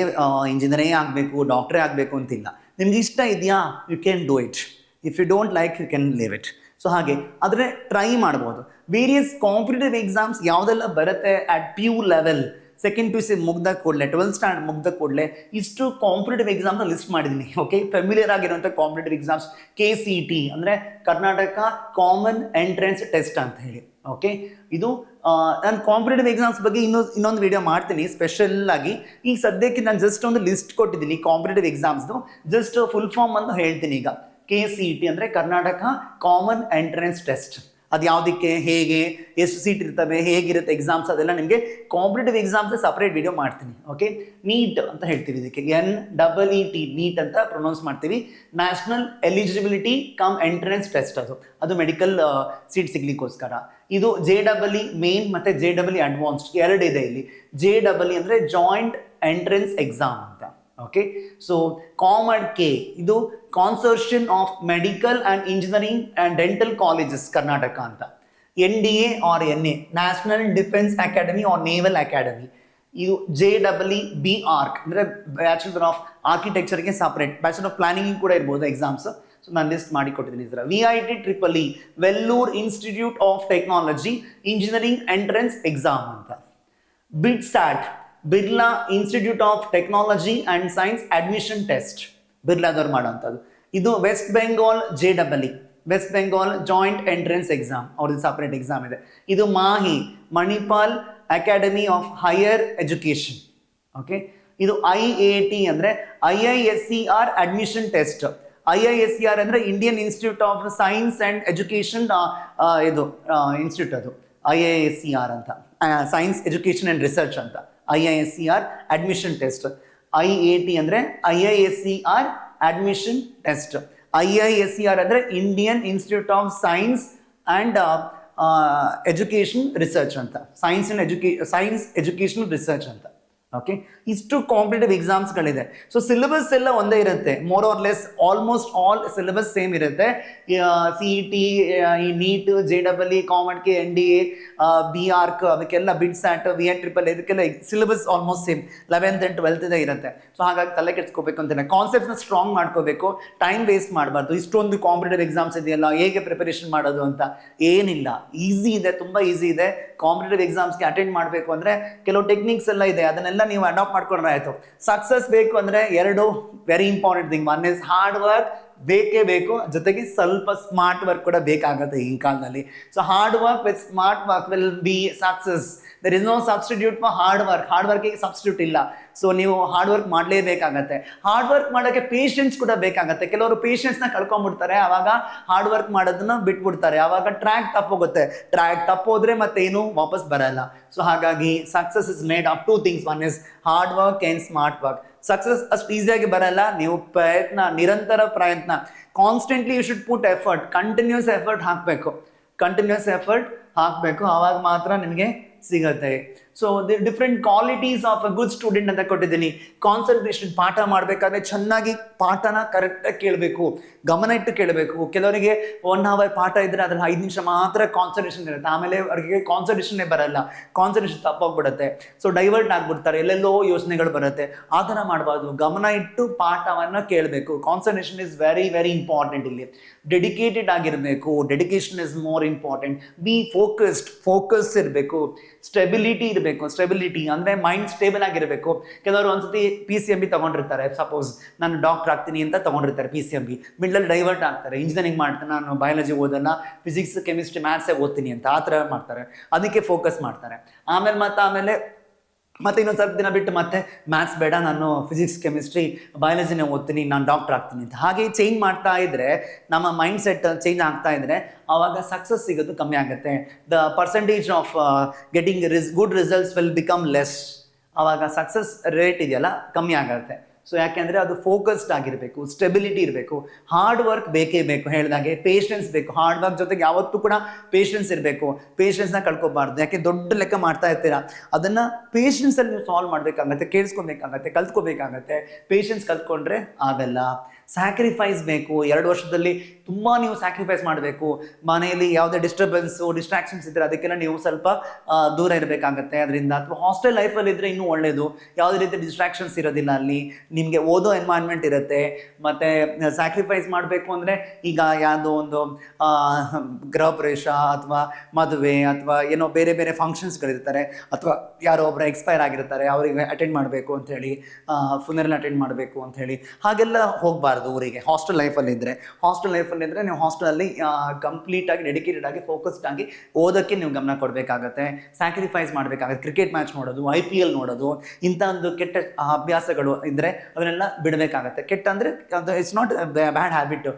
ಇಂಜಿನಿಯರೇ ಆಗಬೇಕು, ಡಾಕ್ಟ್ರೇ ಆಗಬೇಕು ಅಂತಿಲ್ಲ. ನಿಮ್ಗೆ ಇಷ್ಟ ಇದೆಯಾ, you can do it. If you don't like, you can leave it. So ಹಾಗೆ ಆದರೆ ಟ್ರೈ ಮಾಡ್ಬೋದು. ವೇರಿಯಸ್ ಕಾಂಪಿಟೇಟಿವ್ ಎಕ್ಸಾಮ್ಸ್ ಯಾವುದೆಲ್ಲ ಬರುತ್ತೆ at PU level, second PUC ಮುಗ್ದ ಕೂಡಲೇ, 12th ಸ್ಟ್ಯಾಂಡರ್ಡ್ ಮುಗ್ದ ಕೂಡಲೇ ಇಷ್ಟು ಕಾಂಪಿಟೇಟಿವ್ ಎಕ್ಸಾಮ್ನ ಲಿಸ್ಟ್ ಮಾಡಿದ್ದೀನಿ. ಓಕೆ, ಫೆಮಿಲಿಯರ್ ಆಗಿರುವಂಥ ಕಾಂಪಿಟೇಟಿವ್ ಎಕ್ಸಾಮ್ಸ್ KCET ಅಂದರೆ ಕರ್ನಾಟಕ ಕಾಮನ್ ಎಂಟ್ರೆನ್ಸ್ ಟೆಸ್ಟ್ ಅಂತ ಹೇಳಿ. ಓಕೆ, ಇದು ನಾನು ಕಾಂಪಿಟೇಟಿವ್ ಎಕ್ಸಾಮ್ಸ್ ಬಗ್ಗೆ ಇನ್ನೊಂದು ವಿಡಿಯೋ ಮಾಡ್ತೀನಿ ಸ್ಪೆಷಲ್ ಆಗಿ. ಈಗ ಸದ್ಯಕ್ಕೆ ನಾನು ಜಸ್ಟ್ ಒಂದು ಲಿಸ್ಟ್ ಕೊಟ್ಟಿದ್ದೀನಿ ಕಾಂಪಿಟೇಟಿವ್ ಎಕ್ಸಾಮ್ಸ್ದು, ಜಸ್ಟ್ ಫುಲ್ ಫಾರ್ಮ್ ಅಂತ ಹೇಳ್ತೀನಿ. ಈಗ KCET ಅಂದರೆ ಕರ್ನಾಟಕ ಕಾಮನ್ ಎಂಟ್ರೆನ್ಸ್ ಟೆಸ್ಟ್. ಅದು ಯಾವುದಕ್ಕೆ, ಹೇಗೆ, ಎಷ್ಟು ಸೀಟ್ ಇರ್ತವೆ, ಹೇಗಿರುತ್ತೆ ಎಕ್ಸಾಮ್ಸ್, ಅದೆಲ್ಲ ನಿಮಗೆ ಕಾಂಪಿಟೇಟಿವ್ ಎಕ್ಸಾಮ್ಸ್ ಸಪ್ರೇಟ್ ವಿಡಿಯೋ ಮಾಡ್ತೀನಿ. ಓಕೆ, ನೀಟ್ ಅಂತ ಹೇಳ್ತೀವಿ ಇದಕ್ಕೆ, NEET, ನೀಟ್ ಅಂತ ಪ್ರೊನೌನ್ಸ್ ಮಾಡ್ತೀವಿ. National eligibility cum entrance test, ಅದು ಮೆಡಿಕಲ್ ಸೀಟ್ ಸಿಗ್ಲಿಕ್ಕೋಸ್ಕರ. ಇದು JEE ಮೇನ್ ಮತ್ತು JEE ಅಡ್ವಾನ್ಸ್ಡ್ ಎರಡಿದೆ ಇಲ್ಲಿ. JEE ಅಂದರೆ ಜಾಯಿಂಟ್ ಎಂಟ್ರೆನ್ಸ್ ಎಕ್ಸಾಮ್ ಅಂತ. ಓಕೆ, ಸೊ COMEDK ಇದು consortium of medical and engineering and dental colleges Karnataka ಅಂತ. NDA or NA national defence academy or naval academy. ಇದು JEE BARC ಅಂದರೆ ಬ್ಯಾಚುಲರ್ ಆಫ್ ಆರ್ಕಿಟೆಕ್ಚರ್ಗೆ ಸಪ್ರೇಟ್, ಬ್ಯಾಚುಲರ್ ಆಫ್ ಪ್ಲಾನಿಂಗ್ ಕೂಡ ಇರ್ಬೋದು exams. So ನಾನು list ಮಾಡಿ ಕೊಟ್ಟಿದ್ದೀನಿ sir. VIT Vellore institute of technology engineering entrance exam ಅಂತ. BITSAT Birla institute of technology and science admission test, ಬಿರ್ಲಾದವ್ರು ಮಾಡೋಂಥದ್ದು. ಇದು west Bengal JEE, west Bengal joint entrance exam, ಅವ್ರದ್ದು ಸಪ್ರೇಟ್ ಎಕ್ಸಾಮ್ ಇದೆ. ಇದು MAHI Manipal academy of higher education. Okay, ಇದು IIT ಅಂದರೆ IISER admission test. IISER ಅಂದರೆ Indian institute of science and education, ಇದು ಇನ್ಸ್ಟಿಟ್ಯೂಟ್, ಅದು IISER ಅಂತ, ಸೈನ್ಸ್ ಎಜುಕೇಷನ್ ಆ್ಯಂಡ್ ರಿಸರ್ಚ್ ಅಂತ. IISER admission test. IIT ಅಂದರೆ IISER ಅಡ್ಮಿಷನ್ ಟೆಸ್ಟ್. IISER ಅಂದರೆ Indian institute of science and education research ಅಂತ, science education research ಅಂತ. Okay, ಇಷ್ಟು competitive ಎಕ್ಸಾಮ್ಸ್ಗಳಿದೆ. ಸೊ ಸಿಲೆಬಸ್ ಎಲ್ಲ ಒಂದೇ ಇರುತ್ತೆ, more or less almost all syllabus same ಇರುತ್ತೆ. CET, ಈ NEET, JEE, COMEDK, NDA, BARC, ಅದಕ್ಕೆಲ್ಲ BITSAT, VIT ಇದಕ್ಕೆಲ್ಲ syllabus almost same. 11th and 12th ಇರುತ್ತೆ. ಸೊ ಹಾಗಾಗಿ ತಲೆ ಕೆಡ್ಸ್ಕೋಬೇಕು ಅಂತಾನೆ, ಕಾನ್ಸೆಪ್ಟ್ಸ್ನ ಸ್ಟ್ರಾಂಗ್ ಮಾಡ್ಕೋಬೇಕು, ಟೈಮ್ ವೇಸ್ಟ್ ಮಾಡಬಾರ್ದು. ಇಷ್ಟೊಂದು ಕಾಂಪಿಟೇಟಿವ್ ಎಕ್ಸಾಮ್ಸ್ ಇದೆಯಲ್ಲ, ಹೇಗೆ ಪ್ರಿಪರೇಷನ್ ಮಾಡೋದು ಅಂತ ಏನಿಲ್ಲ, ಈಸಿ ಇದೆ, ತುಂಬ ಈಸಿ ಇದೆ. ಕಾಂಪಿಟೇಟಿವ್ ಎಕ್ಸಾಮ್ಸ್ಗೆ ಅಟೆಂಡ್ ಮಾಡಬೇಕು ಅಂದರೆ ಕೆಲವು ಟೆಕ್ನಿಕ್ಸ್ ಎಲ್ಲ ಇದೆ, ಅದನ್ನೆಲ್ಲ ನೀವು ಅಡಾಪ್ಟ್ ಮಾಡ್ಕೊಂಡ್ರೆ ಆಯಿತು. ಸಕ್ಸಸ್ ಬೇಕು ಅಂದರೆ ಎರಡು very important thing. One is hard work, ಬೇಕೇ ಬೇಕು, ಜೊತೆಗೆ ಸ್ವಲ್ಪ ಸ್ಮಾರ್ಟ್ ವರ್ಕ್ ಕೂಡ ಬೇಕಾಗುತ್ತೆ ಈ ಕಾಲದಲ್ಲಿ. So hard work with smart work will be success. There is no substitute for hard work. Hard ವರ್ಕಿಗೆ ಸಬ್ಸ್ಟಿಟ್ಯೂಟ್ ಇಲ್ಲ. ಸೊ ನೀವು ಹಾರ್ಡ್ ವರ್ಕ್ ಮಾಡಲೇಬೇಕಾಗತ್ತೆ. ಹಾರ್ಡ್ ವರ್ಕ್ ಮಾಡೋಕ್ಕೆ ಪೇಷನ್ಸ್ ಕೂಡ ಬೇಕಾಗತ್ತೆ. ಕೆಲವರು ಪೇಷನ್ಸ್ನ ಕಳ್ಕೊಂಡ್ಬಿಡ್ತಾರೆ, ಆವಾಗ ಹಾರ್ಡ್ ವರ್ಕ್ ಮಾಡೋದನ್ನ ಬಿಟ್ಬಿಡ್ತಾರೆ, ಆವಾಗ ಟ್ರ್ಯಾಕ್ ತಪ್ಪೋಗುತ್ತೆ. ಟ್ರ್ಯಾಕ್ ತಪ್ಪೋದ್ರೆ ಮತ್ತೇನು ವಾಪಸ್ ಬರಲ್ಲ. ಸೊ ಹಾಗಾಗಿ success is made of two things. One is hard work and smart work. Success ಅಷ್ಟು ಈಸಿಯಾಗಿ ಬರಲ್ಲ, ನೀವು ಪ್ರಯತ್ನ, ನಿರಂತರ ಪ್ರಯತ್ನ, constantly you should put effort, continuous effort ಹಾಕಬೇಕು, ಆವಾಗ ಮಾತ್ರ ನಿಮಗೆ ಸಿಗುತ್ತೆ. So the different qualities of a good student ಅಂತ ಕೊಟ್ಟಿದ್ದೀನಿ. ಕಾನ್ಸಂಟ್ರೇಷನ್, ಪಾಠ ಮಾಡಬೇಕಾದ್ರೆ ಚೆನ್ನಾಗಿ ಪಾಠನ ಕರೆಕ್ಟಾಗಿ ಕೇಳಬೇಕು, ಗಮನ ಇಟ್ಟು ಕೇಳಬೇಕು. ಕೆಲವರಿಗೆ 1 hour ಪಾಠ ಇದ್ದರೆ ಅದ್ರಲ್ಲಿ 5 ನಿಮಿಷ ಮಾತ್ರ ಕಾನ್ಸಂಟ್ರೇಷನ್ ಇರುತ್ತೆ, ಆಮೇಲೆ ಅವ್ರಿಗೆ ಕಾನ್ಸಂಟ್ರೇಷನ್ನೇ ಬರಲ್ಲ, ಕಾನ್ಸಂಟ್ರೇಷನ್ ತಪ್ಪೋಗ್ಬಿಡುತ್ತೆ. ಸೊ ಡೈವರ್ಟ್ ಆಗ್ಬಿಡ್ತಾರೆ, ಎಲ್ಲೆಲ್ಲೋ ಯೋಚನೆಗಳು ಬರುತ್ತೆ. ಆ ಥರ ಮಾಡಬಾರ್ದು, ಗಮನ ಇಟ್ಟು ಪಾಠವನ್ನು ಕೇಳಬೇಕು. Concentration is very very important. ಇಲ್ಲಿ ಡೆಡಿಕೇಟೆಡ್ ಆಗಿರಬೇಕು, dedication is more important. B focus ಇರಬೇಕು, ಸ್ಟೆಬಿಲಿಟಿ ಇರಬೇಕು. ಸ್ಟೆಬಿಲಿಟಿ ಅಂದರೆ ಮೈಂಡ್ ಸ್ಟೇಬಲ್ ಆಗಿರಬೇಕು. ಕೆಲವರು ಒಂದ್ಸತಿ PCMB ತಗೊಂಡಿರ್ತಾರೆ, ಸಪೋಸ್ ನಾನು ಡಾಕ್ಟರ್ ಆಗ್ತೀನಿ ಅಂತ ತಗೊಂಡಿರ್ತಾರೆ PCMB, ಮಿಡ್ಲಲ್ಲಿ ಡೈವರ್ಟ್ ಆಗ್ತಾರೆ, ಇಂಜಿನಿಯರಿಂಗ್ ಮಾಡ್ತಾರೆ, ನಾನು ಬಯಾಲಜಿ ಓದಲ್ಲ, ಫಿಸಿಕ್ಸ್, ಕೆಮಿಸ್ಟ್ರಿ, ಮ್ಯಾಥ್ಸೇ ಓದ್ತೀನಿ ಅಂತ ಆ ಥರ ಮಾಡ್ತಾರೆ, ಅದಕ್ಕೆ ಫೋಕಸ್ ಮಾಡ್ತಾರೆ. ಆಮೇಲೆ ಮತ್ತೆ ಇನ್ನೊಂದು ಸ್ವಲ್ಪ ದಿನ ಬಿಟ್ಟು ಮತ್ತೆ ಮ್ಯಾಥ್ಸ್ ಬೇಡ, ನಾನು ಫಿಸಿಕ್ಸ್, ಕೆಮಿಸ್ಟ್ರಿ, ಬಯಾಲಜಿನೇ ಓದ್ತೀನಿ, ನಾನು ಡಾಕ್ಟರ್ ಆಗ್ತೀನಿ ಅಂತ. ಹಾಗೆ ಚೇಂಜ್ ಮಾಡ್ತಾ ಇದ್ದರೆ, ನಮ್ಮ ಮೈಂಡ್ ಸೆಟ್ ಚೇಂಜ್ ಆಗ್ತಾ ಇದ್ದರೆ, ಆವಾಗ ಸಕ್ಸಸ್ ಸಿಗೋದು ಕಮ್ಮಿ ಆಗುತ್ತೆ. The percentage of getting good results will become less. ಆವಾಗ ಸಕ್ಸಸ್ ರೇಟ್ ಇದೆಯಲ್ಲ ಕಮ್ಮಿ ಆಗುತ್ತೆ. ಸೊ ಯಾಕೆಂದರೆ ಅದು ಫೋಕಸ್ಡ್ ಆಗಿರಬೇಕು, ಸ್ಟೆಬಿಲಿಟಿ ಇರಬೇಕು, ಹಾರ್ಡ್ ವರ್ಕ್ ಬೇಕೇ ಬೇಕು. ಹೇಳಿದಾಗೆ ಪೇಷನ್ಸ್ ಬೇಕು. ಹಾರ್ಡ್ ವರ್ಕ್ ಜೊತೆಗೆ ಯಾವತ್ತೂ ಕೂಡ ಪೇಷನ್ಸ್ ಇರಬೇಕು. ಪೇಷನ್ಸ್ನ ಕಳ್ಕೊಬಾರ್ದು. ಯಾಕೆ ದೊಡ್ಡ ಲೆಕ್ಕ ಮಾಡ್ತಾ ಇರ್ತೀರಾ, ಅದನ್ನು ಪೇಷನ್ಸಲ್ಲಿ ನೀವು ಸಾಲ್ವ್ ಮಾಡಬೇಕಾಗತ್ತೆ, ಕೇಳಿಸ್ಕೊಬೇಕಾಗತ್ತೆ, ಕಲ್ತ್ಕೋಬೇಕಾಗತ್ತೆ. ಪೇಷನ್ಸ್ ಕಲ್ತ್ಕೊಂಡ್ರೆ ಆಗಲ್ಲ. ಸ್ಯಾಕ್ರಿಫೈಸ್ ಬೇಕು. 2 ವರ್ಷದಲ್ಲಿ ತುಂಬ ನೀವು ಸ್ಯಾಕ್ರಿಫೈಸ್ ಮಾಡಬೇಕು. ಮನೆಯಲ್ಲಿ ಯಾವುದೇ ಡಿಸ್ಟ್ರಾಕ್ಷನ್ಸ್ ಇದ್ದರೆ ಅದಕ್ಕೆಲ್ಲ ನೀವು ಸ್ವಲ್ಪ ದೂರ ಇರಬೇಕಾಗತ್ತೆ ಅದರಿಂದ. ಅಥವಾ ಹಾಸ್ಟೆಲ್ ಲೈಫಲ್ಲಿ ಇದ್ದರೆ ಇನ್ನೂ ಒಳ್ಳೆಯದು, ಯಾವುದೇ ರೀತಿ ಡಿಸ್ಟ್ರಾಕ್ಷನ್ಸ್ ಇರೋದಿಲ್ಲ, ಅಲ್ಲಿ ನಿಮಗೆ ಓದೋ ಎನ್ವೈರ್ನ್ಮೆಂಟ್ ಇರುತ್ತೆ. ಮತ್ತು ಸ್ಯಾಕ್ರಿಫೈಸ್ ಮಾಡಬೇಕು ಅಂದರೆ, ಈಗ ಯಾವುದೋ ಒಂದು ಗೃಹ ಪ್ರವೇಶ ಅಥವಾ ಮದುವೆ ಅಥವಾ ಏನೋ ಬೇರೆ ಬೇರೆ ಫಂಕ್ಷನ್ಸ್ಗಳಿರ್ತಾರೆ, ಅಥವಾ ಯಾರೋ ಒಬ್ಬರು ಎಕ್ಸ್ಪೈರ್ ಆಗಿರ್ತಾರೆ, ಅವರಿಗೆ ಅಟೆಂಡ್ ಮಾಡಬೇಕು ಅಂಥೇಳಿ, ಫುನರಲ್ ಅಟೆಂಡ್ ಮಾಡಬೇಕು ಅಂಥೇಳಿ, ಹಾಗೆಲ್ಲ ಹೋಗಬಾರ್ದು ಊರಿಗೆ. ಹಾಸ್ಟೆಲ್ ಲೈಫಲ್ಲಿ ಇದ್ದರೆ, ಹಾಸ್ಟೆಲ್ ಲೈಫಲ್ಲಿ ಲೈಫಲ್ಲಿ ಅಂದರೆ ನೀವು ಹಾಸ್ಟೆಲಲ್ಲಿ ಕಂಪ್ಲೀಟಾಗಿ ಡೆಡಿಕೇಟೆಡ್ ಆಗಿ ಫೋಕಸ್ಡ್ ಆಗಿ ಓದೋಕ್ಕೆ ನೀವು ಗಮನ ಕೊಡಬೇಕಾಗತ್ತೆ, ಸ್ಯಾಕ್ರಿಫೈಸ್ ಮಾಡಬೇಕಾಗತ್ತೆ. ಕ್ರಿಕೆಟ್ ಮ್ಯಾಚ್ ನೋಡೋದು, IPL ನೋಡೋದು, ಇಂಥ ಒಂದು ಕೆಟ್ಟ ಅಭ್ಯಾಸಗಳು ಇದ್ದರೆ ಅದನ್ನೆಲ್ಲ ಬಿಡಬೇಕಾಗತ್ತೆ. ಕೆಟ್ಟ ಅಂದರೆ ಅದು ಇಟ್ಸ್ ನಾಟ್ ಬ್ಯಾಡ್ ಹ್ಯಾಬಿಟ್,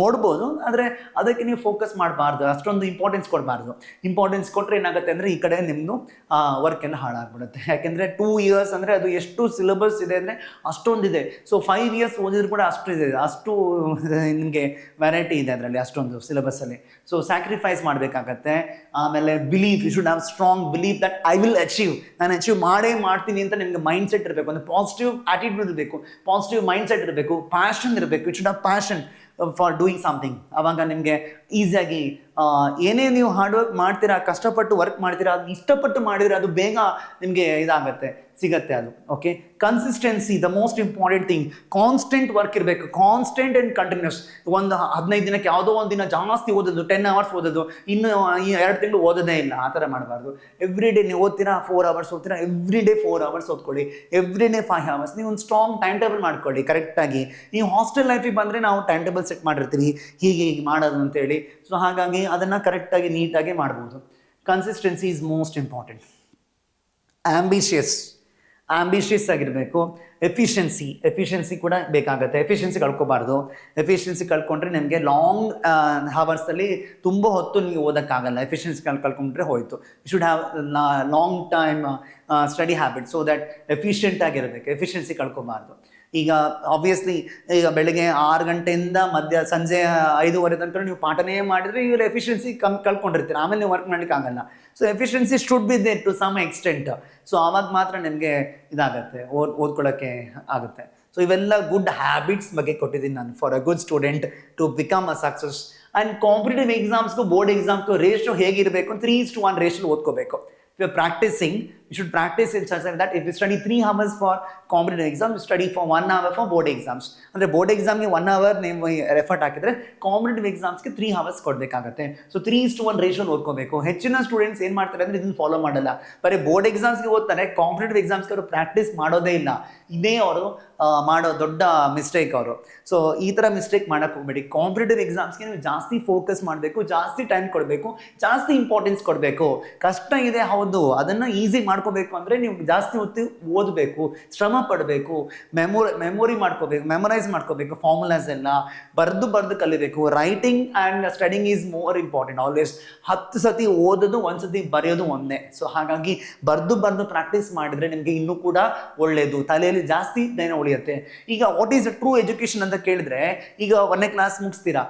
ನೋಡ್ಬೋದು, ಆದರೆ ಅದಕ್ಕೆ ನೀವು ಫೋಕಸ್ ಮಾಡಬಾರ್ದು, ಅಷ್ಟೊಂದು ಇಂಪಾರ್ಟೆನ್ಸ್ ಕೊಡಬಾರ್ದು. ಇಂಪಾರ್ಟೆನ್ಸ್ ಕೊಟ್ಟರೆ ಏನಾಗುತ್ತೆ ಅಂದರೆ ಈ ಕಡೆ ನಿಮ್ಮದು ವರ್ಕ್ ಎಲ್ಲ ಹಾಳಾಗ್ಬಿಡುತ್ತೆ. ಯಾಕೆಂದರೆ 2 years ಅಂದರೆ ಅದು ಎಷ್ಟು ಸಿಲೆಬಸ್ ಇದೆ ಅಂದರೆ ಅಷ್ಟೊಂದಿದೆ. ಸೊ 5 years ಓದಿದ್ರು ಕೂಡ ಅಷ್ಟು ಇದೆ, ಅಷ್ಟು ನಿಮಗೆ ವೆರೈಟಿ ಇದೆ ಅದರಲ್ಲಿ, ಅಷ್ಟೊಂದು ಸಿಲೆಬಸ್ಸಲ್ಲಿ. ಸೊ ಸ್ಯಾಕ್ರಿಫೈಸ್ ಮಾಡಬೇಕಾಗತ್ತೆ. ಆಮೇಲೆ belief, you should have strong belief that I will achieve, ನಾನು ಅಚೀವ್ ಮಾಡೇ ಮಾಡ್ತೀನಿ ಅಂತ ನಿಮಗೆ ಮೈಂಡ್ ಸೆಟ್ ಇರಬೇಕು. ಒಂದು ಪಾಸಿಟಿವ್ ಆಟಿಟ್ಯೂಡ್ ಇರಬೇಕು, ಪಾಸಿಟಿವ್ ಮೈಂಡ್ ಸೆಟ್ ಇರಬೇಕು, ಪ್ಯಾಷನ್ ಇರಬೇಕು. You should have passion for doing something. ಆವಾಗ ನಿಮಗೆ ಈಸಿಯಾಗಿ ಏನೇ ನೀವು ಹಾರ್ಡ್ ವರ್ಕ್ ಮಾಡ್ತೀರಾ, ಕಷ್ಟಪಟ್ಟು ವರ್ಕ್ ಮಾಡ್ತೀರಾ, ಅದು ಇಷ್ಟಪಟ್ಟು ಮಾಡಿದರೆ ಅದು ಬೇಗ ನಿಮಗೆ ಇದಾಗತ್ತೆ, ಸಿಗತ್ತೆ ಅದು. Okay, consistency the most important thing. Constant work ಇರಬೇಕು, ಕಾನ್ಸ್ಟೆಂಟ್ ಆ್ಯಂಡ್ ಕಂಟಿನ್ಯೂಸ್. ಒಂದು 15 ದಿನಕ್ಕೆ ಯಾವುದೋ ಒಂದು ದಿನ ಜಾಸ್ತಿ ಓದೋದು, 10 hours ಓದೋದು, ಇನ್ನು 2 ತಿಂಗಳು ಓದೋದೇ ಇಲ್ಲ, ಆ ಥರ ಮಾಡಬಾರ್ದು. ಎವ್ರಿ ಡೇ ನೀವು ಓದ್ತೀರಾ, 4 hours ಓದ್ತೀರಾ, ಎವ್ರಿ ಡೇ 4 hours ಓದ್ಕೊಳ್ಳಿ, ಎವ್ರಿ ಡೇ 5 hours. ನೀವು ಒಂದು ಸ್ಟ್ರಾಂಗ್ ಟೈಮ್ ಟೇಬಲ್ ಮಾಡ್ಕೊಳ್ಳಿ ಕರೆಕ್ಟಾಗಿ. ನೀವು ಹಾಸ್ಟೆಲ್ ಲೈಫಿಗೆ ಬಂದರೆ ನಾವು ಟೈಮ್ ಟೇಬಲ್ ಸೆಟ್ ಮಾಡಿರ್ತೀವಿ, ಹೀಗೆ ಮಾಡೋದು ಅಂತೇಳಿ. ಸೊ ಹಾಗಾಗಿ ಅದನ್ನು ಕರೆಕ್ಟಾಗಿ ನೀಟಾಗಿ ಮಾಡ್ಬೋದು. Consistency is most important. Ambitious ಆಗಿರಬೇಕು. ಎಫಿಷಿಯನ್ಸಿ ಕೂಡ ಬೇಕಾಗುತ್ತೆ. ಎಫಿಷಿಯನ್ಸಿ ಕಳ್ಕೊಬಾರ್ದು. ಎಫಿಷಿಯನ್ಸಿ ಕಳ್ಕೊಂಡ್ರೆ ನಿಮಗೆ ಲಾಂಗ್ ಹವರ್ಸಲ್ಲಿ ತುಂಬ ಹೊತ್ತು ನೀವು ಓದೋಕ್ಕಾಗಲ್ಲ. ಎಫಿಷಿಯನ್ಸಿ ಕಳ್ಕೊಂಡ್ರೆ ಹೋಯಿತು. You should have long time study habit so that efficient ಆಗಿರಬೇಕು. ಎಫಿಷಿಯನ್ಸಿ ಕಳ್ಕೊಬಾರ್ದು. ಈಗ ಆಬ್ವಿಯಸ್ಲಿ ಈಗ ಬೆಳಗ್ಗೆ 6 ಗಂಟೆಯಿಂದ ಸಂಜೆ 5:30 ತನಕ ನೀವು ಪಾಠನೇ ಮಾಡಿದರೆ ಇವ್ರ ಎಫಿಷಿಯನ್ಸಿ ಕಳ್ಕೊಂಡಿರ್ತೀರ, ಆಮೇಲೆ ನೀವು ವರ್ಕ್ ಮಾಡಲಿಕ್ಕೆ ಆಗಲ್ಲ. So efficiency should be there to some extent. So ಆವಾಗ ಮಾತ್ರ ನಿಮಗೆ ಇದಾಗತ್ತೆ, ಓದ್ಕೊಳ್ಳೋಕ್ಕೆ ಆಗುತ್ತೆ. ಸೊ ಇವೆಲ್ಲ ಗುಡ್ ಹ್ಯಾಬಿಟ್ಸ್ ಬಗ್ಗೆ ಕೊಟ್ಟಿದ್ದೀನಿ ನಾನು for a good student to become a success. And competitive ಎಕ್ಸಾಮ್ಸ್ಗೂ ಬೋರ್ಡ್ ಎಕ್ಸಾಮ್ಸ್ಗೂ ರೇಷಿಯೋ ಹೇಗಿರಬೇಕು, 3:1 ರೇಷಿಯೋ ಓದ್ಕೋಬೇಕು. If you're practicing, you should practice in such that if you study 3 hours for competitive exam, you study for 1 hour for board exams. ಅಂದರೆ board ಎಕ್ಸಾಮ್ಗೆ 1 hour ನೀವು effort ಹಾಕಿದರೆ competitive ಎಕ್ಸಾಮ್ಸ್ಗೆ 3 hours ಕೊಡಬೇಕಾಗತ್ತೆ. So 3:1 ratio ಓದ್ಕೋಬೇಕು. ಹೆಚ್ಚಿನ students ಏನು ಮಾಡ್ತಾರೆ ಅಂದರೆ ಇದನ್ನು ಫಾಲೋ ಮಾಡಲ್ಲ, ಬರೀ ಬೋರ್ಡ್ ಎಕ್ಸಾಮ್ಸ್ಗೆ ಓದ್ತಾರೆ, ಕಾಂಪಿಟೇಟಿವ್ ಎಕ್ಸಾಮ್ಸ್ಗೆ ಅವರು ಪ್ರಾಕ್ಟೀಸ್ ಮಾಡೋದೇ ಇಲ್ಲ. ಇದೇ ಅವರು ಮಾಡೋ ದೊಡ್ಡ ಮಿಸ್ಟೇಕ್ ಅವರು. ಸೊ ಈ ಥರ ಮಿಸ್ಟೇಕ್ ಮಾಡೋಕ್ಕೆ ಹೋಗಬೇಡಿ. ಕಾಂಪಿಟೇಟಿವ್ ಎಕ್ಸಾಮ್ಸ್ಗೆ ನೀವು ಜಾಸ್ತಿ ಫೋಕಸ್ ಮಾಡಬೇಕು, ಜಾಸ್ತಿ ಟೈಮ್ ಕೊಡಬೇಕು, ಜಾಸ್ತಿ ಇಂಪಾರ್ಟೆನ್ಸ್ ಕೊಡಬೇಕು. ಕಷ್ಟ ಇದೆ ಹೌದು, ಅದನ್ನು ಈಸಿ ಮಾಡ್ಕೋಬೇಕು ಅಂದರೆ ನೀವು ಜಾಸ್ತಿ ಹೊತ್ತು ಓದಬೇಕು, ಶ್ರಮ ಪಡಬೇಕು, ಮೆಮೊರಿ ಮಾಡ್ಕೋಬೇಕು, ಮೆಮೊರೈಸ್ ಮಾಡ್ಕೋಬೇಕು, ಫಾರ್ಮುಲಾಸ್ ಎಲ್ಲ ಬರೆದು ಕಲಿಬೇಕು. Writing and studying is more important always. 10 ಸತಿ ಓದೋದು, 1 ಸತಿ ಬರೆಯೋದು ಒಂದೇ. ಸೊ ಹಾಗಾಗಿ ಬರೆದು ಪ್ರಾಕ್ಟೀಸ್ ಮಾಡಿದರೆ ನಿಮಗೆ ಇನ್ನೂ ಕೂಡ ಒಳ್ಳೆಯದು, ತಲೆಯಲ್ಲಿ ಜಾಸ್ತಿ ದಿನ ಉಳಿಯುತ್ತೆ. ಈಗ what is a true education ಅಂತ ಕೇಳಿದ್ರೆ, ಈಗ 1ನೇ ಕ್ಲಾಸ್ ಮುಗಿಸ್ತೀರಾ,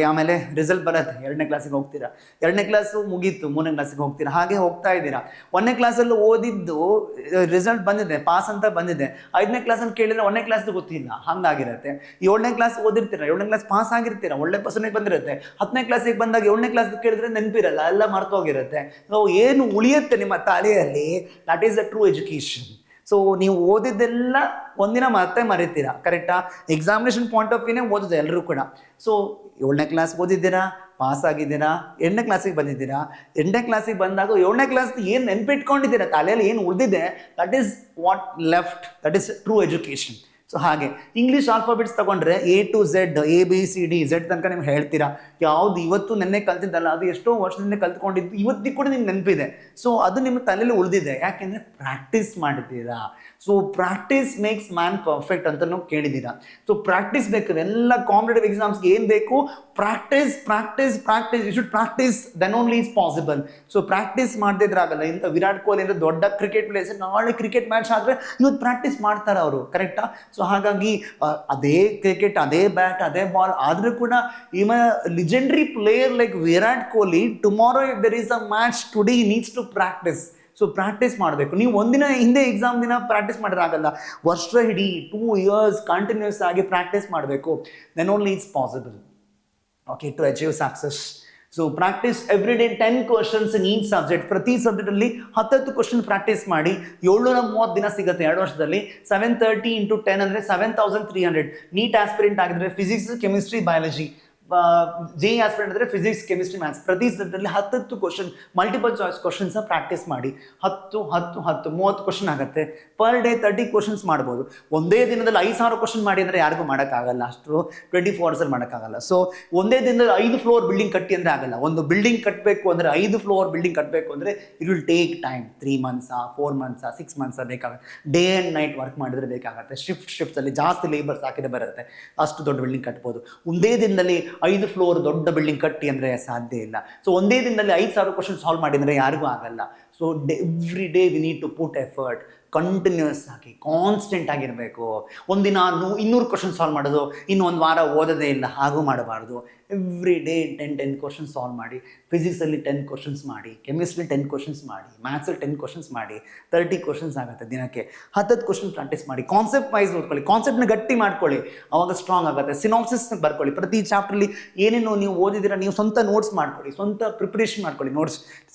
ಆಮೇಲೆ ರಿಸಲ್ಟ್ ಬರುತ್ತೆ, 2ನೇ ಕ್ಲಾಸಿಗೆ ಹೋಗ್ತೀರಾ, 2ನೇ ಕ್ಲಾಸು ಮುಗೀತು, 3ನೇ ಕ್ಲಾಸಿಗೆ ಹೋಗ್ತೀರಾ, ಹಾಗೆ ಹೋಗ್ತಾ ಇದ್ದೀರಾ. 1ನೇ ಕ್ಲಾಸಲ್ಲಿ ಓದಿದ್ದು ರಿಸಲ್ಟ್ ಬಂದಿದೆ, ಪಾಸ್ ಅಂತ ಬಂದಿದೆ, 5ನೇ ಕ್ಲಾಸಲ್ಲಿ ಕೇಳಿದ್ರೆ 1ನೇ ಕ್ಲಾಸ್ದು ಗೊತ್ತಿಲ್ಲ, ಹಂಗಾಗಿರುತ್ತೆ. 7ನೇ ಕ್ಲಾಸ್ ಓದಿರ್ತೀರ, 7ನೇ ಕ್ಲಾಸ್ ಪಾಸ್ ಆಗಿರ್ತೀರ, ಒಳ್ಳೆ ಪರ್ಸೆಂಟೇಜ್ ಬಂದಿರುತ್ತೆ. 10ನೇ ಕ್ಲಾಸಿಗೆ ಬಂದಾಗ 7ನೇ ಕ್ಲಾಸ್ ಕೇಳಿದ್ರೆ ನೆನಪಿರಲ್ಲ, ಎಲ್ಲ ಮರ್ತೋಗಿರುತ್ತೆ. ಸೊ ಏನು ಉಳಿಯುತ್ತೆ ನಿಮ್ಮ ತಲೆಯಲ್ಲಿ, that is a true education. So ನೀವು ಓದಿದ್ದೆಲ್ಲ ಒಂದಿನ ಮತ್ತೆ ಮರಿತೀರಾ, ಕರೆಕ್ಟಾ? ಎಕ್ಸಾಮಿನೇಷನ್ ಪಾಯಿಂಟ್ ಆಫ್ ವ್ಯೂನೇ ಓದಿದೆ ಎಲ್ಲರೂ ಕೂಡ. ಸೊ 7ನೇ ಕ್ಲಾಸ್ ಓದಿದ್ದೀರಾ, ಪಾಸ್ ಆಗಿದ್ದೀರಾ, 8ನೇ ಕ್ಲಾಸಿಗೆ ಬಂದಿದ್ದೀರಾ. 8ನೇ ಕ್ಲಾಸಿಗೆ ಬಂದಾಗ 7ನೇ ಕ್ಲಾಸ್ ಏನು ನೆನಪಿಟ್ಕೊಂಡಿದ್ದೀರಾ, ತಲೆಯಲ್ಲಿ ಏನು ಉಳಿದಿದೆ, that is what left, that is true education. So ಹಾಗೆ ಇಂಗ್ಲೀಷ್ ಆಲ್ಫಾಬೆಟ್ಸ್ ತಗೊಂಡ್ರೆ A to Z, ABCD Z ತನಕ ನೀವು ಹೇಳ್ತೀರಾ. ಯಾವುದು ಇವತ್ತು ನೆನ್ನೆ ಕಲ್ತಿದ್ದಲ್ಲ, ಅದು ಎಷ್ಟೋ ವರ್ಷದಿಂದ ಕಲ್ತ್ಕೊಂಡಿದ್ದು ಇವತ್ತಿಗೆ ಕೂಡ ನಿಮ್ಗೆ ನೆನಪಿದೆ. ಸೊ ಅದು ನಿಮ್ಮ ತಲೆಯಲ್ಲಿ ಉಳಿದಿದೆ, ಯಾಕೆಂದರೆ ಪ್ರಾಕ್ಟೀಸ್ ಮಾಡಿದ್ದೀರಾ. So practice makes man perfect ಅಂತಲೂ ಕೇಳಿದ್ದೀರಾ. ಸೊ ಪ್ರಾಕ್ಟೀಸ್ ಬೇಕು. ಎಲ್ಲ ಕಾಂಪಿಟೇಟಿವ್ ಎಕ್ಸಾಮ್ಸ್ಗೆ ಏನು ಬೇಕು, practice. You should practice, then only is possible. So practice ಮಾಡದಿದ್ರಾಗಲ್ಲ. ಇಂಥ ವಿರಾಟ್ ಕೊಹ್ಲಿ ಅಂತ ದೊಡ್ಡ ಕ್ರಿಕೆಟ್ ಪ್ಲೇಯರ್ಸ್ ನಾಳೆ ಕ್ರಿಕೆಟ್ ಮ್ಯಾಚ್ ಆದರೆ ಇವತ್ತು ಪ್ರಾಕ್ಟೀಸ್ ಮಾಡ್ತಾರೆ ಅವರು, ಕರೆಕ್ಟಾ? ಸೊ ಹಾಗಾಗಿ ಅದೇ ಕ್ರಿಕೆಟ್, ಅದೇ ಬ್ಯಾಟ್, ಅದೇ ಬಾಲ್ ಆದರೂ ಕೂಡ legendary player like Virat Kohli, tomorrow if there is a match, today he needs to practice. So practice ಮಾಡಬೇಕು. ನೀವು ಒಂದಿನ ಹಿಂದೆ ಎಕ್ಸಾಮ್ ದಿನ ಪ್ರಾಕ್ಟೀಸ್ ಮಾಡಿರಾಗಲ್ಲ, ವರ್ಷ ಇಡೀ 2 years ಕಂಟಿನ್ಯೂಸ್ ಆಗಿ ಪ್ರಾಕ್ಟೀಸ್ ಮಾಡಬೇಕು. Then only it's possible, okay, to achieve success. So practice every day 10 questions in each subject. ಪ್ರತಿ ಸಬ್ಜೆಕ್ಟಲ್ಲಿ 10 ಕ್ವಶನ್ ಪ್ರಾಕ್ಟೀಸ್ ಮಾಡಿ. 730 ದಿನ ಸಿಗುತ್ತೆ 2 ವರ್ಷದಲ್ಲಿ. 730 × 10 ಅಂದರೆ 7300. ನೀಟ್ ಆಸ್ಪಿರೆಂಟ್ ಆಗಿದ್ರೆ physics, chemistry, biology J aspirant ಅಂದರೆ ಫಿಸಿಕ್ಸ್ ಕೆಮಿಸ್ಟ್ರಿ ಮ್ಯಾಥ್ಸ್ ಪ್ರತಿ ಸಬ್ಜೆಕ್ಟಲ್ಲಿ 10 ಕ್ವಶನ್ ಮಲ್ಟಿಪಲ್ ಚಾಯ್ಸ್ ಕ್ವಶನ್ಸ್ನ ಪ್ರಾಕ್ಟೀಸ್ ಮಾಡಿ. 30 ಕ್ವಶನ್ ಆಗುತ್ತೆ ಪರ್ ಡೇ. 30 ಕ್ವಶನ್ಸ್ ಮಾಡ್ಬೋದು. ಒಂದೇ ದಿನದಲ್ಲಿ 5,000 ಕ್ವಶನ್ ಮಾಡಿ ಅಂದರೆ ಯಾರಿಗೂ ಮಾಡೋಕ್ಕಾಗಲ್ಲ, ಅಷ್ಟು 24 ಅವರ್ಸಲ್ಲಿ ಮಾಡೋಕ್ಕಾಗಲ್ಲ. ಸೊ ಒಂದೇ ದಿನದಲ್ಲಿ 5 ಫ್ಲೋರ್ ಬಿಲ್ಡಿಂಗ್ ಕಟ್ಟಿ ಅಂದರೆ ಆಗಲ್ಲ. ಒಂದು ಬಿಲ್ಡಿಂಗ್ ಕಟ್ಟಬೇಕು ಅಂದರೆ 5 ಫ್ಲೋರ್ ಬಿಲ್ಡಿಂಗ್ ಕಟ್ಟಬೇಕು ಅಂದರೆ it will take time. 3 months 4 months 6 months ಬೇಕಾಗುತ್ತೆ. ಡೇ ಆ್ಯಂಡ್ ನೈಟ್ ವರ್ಕ್ ಮಾಡಿದ್ರೆ ಬೇಕಾಗುತ್ತೆ. ಶಿಫ್ಟಲ್ಲಿ ಜಾಸ್ತಿ ಲೇಬರ್ಸ್ ಹಾಕಿದ್ರೆ ಬರುತ್ತೆ. ಅಷ್ಟು ದೊಡ್ಡ ಬಿಲ್ಡಿಂಗ್ ಕಟ್ಬೋದು. ಒಂದೇ ದಿನದಲ್ಲಿ 5 ಫ್ಲೋರ್ ದೊಡ್ಡ ಬಿಲ್ಡಿಂಗ್ ಕಟ್ಟಿ ಅಂದರೆ ಸಾಧ್ಯ ಇಲ್ಲ. ಸೊ ಒಂದೇ ದಿನದಲ್ಲಿ 5,000 ಕ್ವಶನ್ ಸಾಲ್ವ್ ಮಾಡಿದರೆ ಯಾರಿಗೂ ಆಗಲ್ಲ. So every day we need to put effort. Continuous ಆಗಿ ಕಾನ್ಸ್ಟೆಂಟ್ ಆಗಿರಬೇಕು. ಒಂದಿನ 200 ಕ್ವಶನ್ ಸಾಲ್ವ್ ಮಾಡೋದು, ಇನ್ನೊಂದು ವಾರ ಓದೋದೇ ಇಲ್ಲ, ಹಾಗೂ ಮಾಡಬಾರ್ದು. ಎವ್ರಿ ಡೇ 10 ಕ್ವಶನ್ಸ್ ಸಾಲ್ವ್ ಮಾಡಿ. ಫಿಸಿಕ್ಸಲ್ಲಿ 10 ಕ್ವಶನ್ಸ್ ಮಾಡಿ, ಕೆಮಿಸ್ಟ್ರಿ 10 ಕ್ವಶನ್ಸ್ ಮಾಡಿ, ಮ್ಯಾಥ್ಸಲ್ಲಿ 10 ಕ್ವಶನ್ಸ್ ಮಾಡಿ. 30 ಕ್ವಶನ್ಸ್ ಆಗುತ್ತೆ ದಿನಕ್ಕೆ. 10 ಕ್ವಶನ್ ಪ್ರಾಕ್ಟೀಸ್ ಮಾಡಿ. ಕಾನ್ಸೆಪ್ಟ್ ವೈಸ್ ಓದ್ಕೊಳ್ಳಿ, ಕಾನ್ಸೆಪ್ಟ್ನ ಗಟ್ಟಿ ಮಾಡ್ಕೊಳ್ಳಿ, ಅವಾಗ ಸ್ಟ್ರಾಂಗ್ ಆಗುತ್ತೆ. ಸಿನಾಪ್ಸಿಸ್ ಬರ್ಕೊಳ್ಳಿ. ಪ್ರತಿ ಚಾಪ್ಟ್ರಲ್ಲಿ ಏನೇನು ನೀವು ಓದಿದ್ದೀರಾ ನೀವು ಸ್ವಂತ ನೋಟ್ಸ್ ಮಾಡ್ಕೊಳ್ಳಿ, ಸ್ವಂತ ಪ್ರಿಪ್ರೇಷನ್ ಮಾಡ್ಕೊಳ್ಳಿ.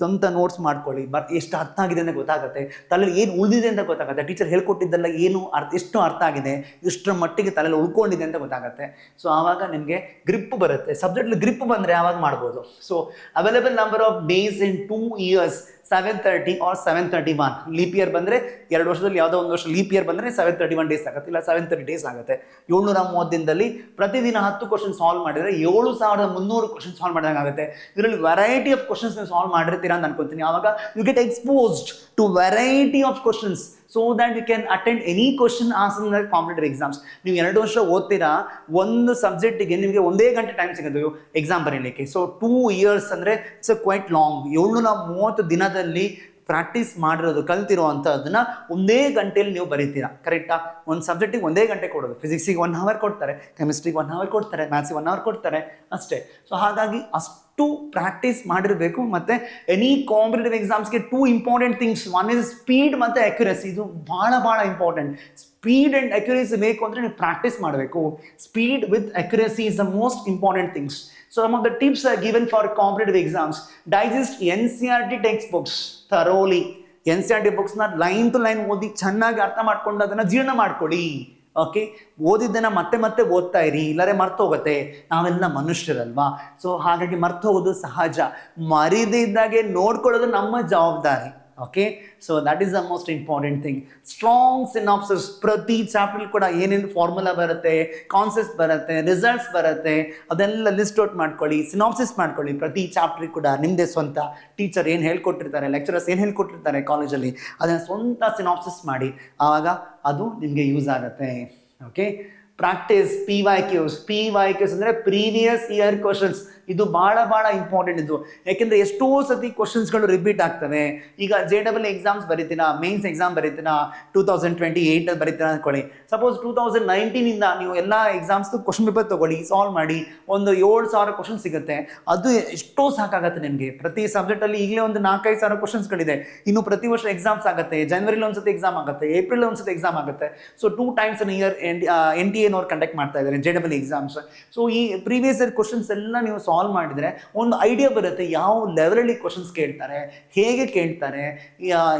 ಸ್ವಂತ ನೋಟ್ಸ್ ಮಾಡ್ಕೊಳ್ಳಿ. ಎಷ್ಟು ಅರ್ಥ ಆಗಿದೆ ಅಂತ ಗೊತ್ತಾಗುತ್ತೆ. ತಲೆಯಲ್ಲಿ ಏನು ಉಳಿದಿದೆ ಅಂತ ಗೊತ್ತಾಗುತ್ತೆ. ಟೀಚರ್ ಹೇಳ್ಕೊಟ್ಟಿದ್ದೆಲ್ಲ ಏನು ಎಷ್ಟು ಅರ್ಥ ಆಗಿದೆ, ಎಷ್ಟರ ಮಟ್ಟಿಗೆ ತಲೆಯಲ್ಲಿ ಉಳ್ಕೊಂಡಿದೆ ಅಂತ ಗೊತ್ತಾಗುತ್ತೆ. ಸೊ ಆವಾಗ ನಿಮಗೆ ಗ್ರಿಪ್ ಬರುತ್ತೆ. ಸಬ್ಜೆಕ್ಟ್ ಗ್ರಿಪ್ ಬಂದರೆ ಆವಾಗ ಮಾಡ್ಬೋದು. So available number of days in 2 years 730 or 731. Leap year ಬಂದರೆ 2 ವರ್ಷದಲ್ಲಿ ಯಾವುದೋ ಒಂದು ವರ್ಷ ಲೀಪ್ ಇಯರ್ ಬಂದರೆ 731 ಡೇಸ್ ಆಗುತ್ತೆ, ಇಲ್ಲ 730 ಡೇಸ್ ಆಗುತ್ತೆ. 730 ದಿನದಲ್ಲಿ ಪ್ರತಿದಿನ 10 ಕ್ವಶನ್ ಸಾಲ್ವ್ ಮಾಡಿದರೆ 7,300 ಕ್ವಶನ್ ಸಾಲ್ವ್ ಮಾಡಿದಂಗೆ ಆಗುತ್ತೆ. ಇದರಲ್ಲಿ ವೆರೈಟಿ ಆಫ್ ಕ್ವಶನ್ಸ್ ನೀವು ಸಾಲ್ವ್ ಮಾಡಿರ್ತೀರಾ ಅಂತ ಅನ್ಕೊತೀನಿ. ಆವಾಗ you get exposed to variety of questions so that you can attend any question asked in the competitive exams. ನೀವು 2 ವರ್ಷ ಓದ್ತೀರಾ, ಒಂದು ಸಬ್ಜೆಕ್ಟಿಗೆ ನಿಮಗೆ 1 ಗಂಟೆ ಟೈಮ್ ಸಿಗೋದು ಎಕ್ಸಾಮ್ ಬರೀಲಿಕ್ಕೆ. ಸೊ 2 years ಅಂದರೆ ಇಟ್ಸ್ ಕ್ವೈಟ್ ಲಾಂಗ್. 730 ದಿನದಲ್ಲಿ ಪ್ರಾಕ್ಟೀಸ್ ಮಾಡಿರೋದು ಕಲ್ತಿರೋ ಅಂಥದ್ದನ್ನು 1 ಗಂಟೆಯಲ್ಲಿ ನೀವು ಬರೀತೀರಾ. ಕರೆಕ್ಟಾ? ಒಂದು ಸಬ್ಜೆಕ್ಟಿಗೆ 1 ಗಂಟೆ ಕೊಡೋದು. ಫಿಸಿಕ್ಸಿಗೆ 1 hour ಕೊಡ್ತಾರೆ, ಕೆಮಿಸ್ಟ್ರಿಗೆ 1 hour ಕೊಡ್ತಾರೆ, ಮ್ಯಾಥ್ಸಿಗೆ 1 hour ಕೊಡ್ತಾರೆ ಅಷ್ಟೇ. ಸೊ ಹಾಗಾಗಿ ಅಷ್ಟು ಪ್ರಾಕ್ಟೀಸ್ ಮಾಡಿರಬೇಕು. ಮತ್ತು ಎನಿ ಕಾಂಪಿಟೇಟಿವ್ ಎಕ್ಸಾಮ್ಸ್ಗೆ 2 important things. One is speed ಮತ್ತು ಅಕ್ಯುರಸಿ. ಇದು ಭಾಳ ಇಂಪಾರ್ಟೆಂಟ್. ಸ್ಪೀಡ್ ಆ್ಯಂಡ್ ಅಕ್ಯುರಸಿ ಬೇಕು ಅಂದರೆ ನೀವು ಪ್ರಾಕ್ಟೀಸ್ ಮಾಡಬೇಕು. Speed with accuracy is the most important things. So some of the tips are given for competitive exams. Digest NCERT textbooks thoroughly. NCERT ಬುಕ್ಸ್ನ line to line ಓದಿ ಚೆನ್ನಾಗಿ ಅರ್ಥ ಮಾಡ್ಕೊಂಡು ಅದನ್ನು ಜೀರ್ಣ ಮಾಡ್ಕೊಳ್ಳಿ. ಓಕೆ, ಓದಿದ್ದನ್ನು ಮತ್ತೆ ಓದ್ತಾ ಇರಿ, ಇಲ್ಲರೆ ಮರ್ತೋಗುತ್ತೆ. ನಾವೆಲ್ಲ ಮನುಷ್ಯರಲ್ವಾ? ಸೊ ಹಾಗಾಗಿ ಮರ್ತೋಗೋದು ಸಹಜ. ಮರೀದೇ ಇದ್ದಾಗೆ ನೋಡ್ಕೊಳ್ಳೋದು ನಮ್ಮ ಜವಾಬ್ದಾರಿ. Okay, so that is the most important thing. Strong synopsis. ಪ್ರತಿ ಚಾಪ್ಟರ್ ಕೂಡ ಏನೇನು ಫಾರ್ಮುಲಾ ಬರುತ್ತೆ, ಕಾನ್ಸೆಪ್ಟ್ ಬರುತ್ತೆ, ರಿಸಲ್ಟ್ಸ್ ಬರುತ್ತೆ, ಅದೆಲ್ಲ ಲಿಸ್ಟ್ ಔಟ್ ಮಾಡ್ಕೊಳ್ಳಿ, ಸಿನಾಪ್ಸಿಸ್ ಮಾಡ್ಕೊಳ್ಳಿ. ಪ್ರತಿ ಚಾಪ್ಟ್ರಿಗೆ ಕೂಡ ನಿಮ್ಮದೇ ಸ್ವಂತ ಟೀಚರ್ ಏನು ಹೇಳ್ಕೊಟ್ಟಿರ್ತಾರೆ, ಲೆಕ್ಚರರ್ಸ್ ಏನು ಹೇಳ್ಕೊಟ್ಟಿರ್ತಾರೆ ಕಾಲೇಜಲ್ಲಿ, ಅದನ್ನು ಸ್ವಂತ ಸಿನಾಪ್ಸಿಸ್ ಮಾಡಿ. ಆವಾಗ ಅದು ನಿಮಗೆ ಯೂಸ್ ಆಗುತ್ತೆ. ಓಕೆ, ಪ್ರಾಕ್ಟೀಸ್ PYQs ಅಂದರೆ ಪ್ರೀವಿಯಸ್ ಇಯರ್ ಕ್ವಶನ್ಸ್. ಇದು ಭಾಳ ಇಂಪಾರ್ಟೆಂಟ್. ಇದು ಯಾಕೆಂದರೆ ಎಷ್ಟೋ ಸತಿ ಕ್ವಶನ್ಸ್ಗಳು ರಿಪೀಟ್ ಆಗ್ತವೆ. ಈಗ JEE ಎಕ್ಸಾಮ್ಸ್ ಬರೀತೀರಾ, ಮೇನ್ಸ್ ಎಕ್ಸಾಮ್ ಬರೀತೀರಾ, 2028 ಬರೀತೀರಾ ಅಂದ್ಕೊಳ್ಳಿ. ಸಪೋಸ್ 2019 ನೀವು ಎಲ್ಲ ಎಕ್ಸಾಮ್ಸ್ದು ಕ್ವಶನ್ ಪೇಪರ್ ತೊಗೊಳ್ಳಿ, ಸಾಲ್ವ್ ಮಾಡಿ. ಒಂದು 7,000 ಕ್ವಶನ್ ಸಿಗುತ್ತೆ. ಅದು ಎಷ್ಟೋ ಸಾಕಾಗುತ್ತೆ ನಿಮಗೆ. ಪ್ರತಿ ಸಬ್ಜೆಕ್ಟಲ್ಲಿ ಈಗಲೇ ಒಂದು 4-5 ಸಾವಿರ ಕ್ವಶನ್ಸ್ಗಳಿದೆ. ಇನ್ನು ಪ್ರತಿ ವರ್ಷ ಎಕ್ಸಾಮ್ಸ್ ಆಗುತ್ತೆ. ಜನವರಿಲಿ ಒಂದ್ಸತಿ ಎಕ್ಸಾಮ್ ಆಗುತ್ತೆ, ಏಪ್ರಿಲ್ ಒಂದ್ಸತಿ ಎಕ್ಸಾಮ್ ಆಗುತ್ತೆ. So 2 times in a year NTA conduct ಮಾಡ್ತಾ ಇದ್ದಾರೆ JEE ಎಕ್ಸಾಮ್ಸ್. ಸೊ ಈ ಪ್ರೀವಿಯಸ್ ಇಯರ್ ಕ್ವಶನ್ಸ್ ಎಲ್ಲ ನೀವು ಸಾಲ್ವ್ ಮಾಡಿದರೆ ಒಂದು ಐಡಿಯಾ ಬರುತ್ತೆ. ಯಾವ ಲೆವೆಲಲ್ಲಿ ಕ್ವಶನ್ಸ್ ಕೇಳ್ತಾರೆ, ಹೇಗೆ ಕೇಳ್ತಾರೆ,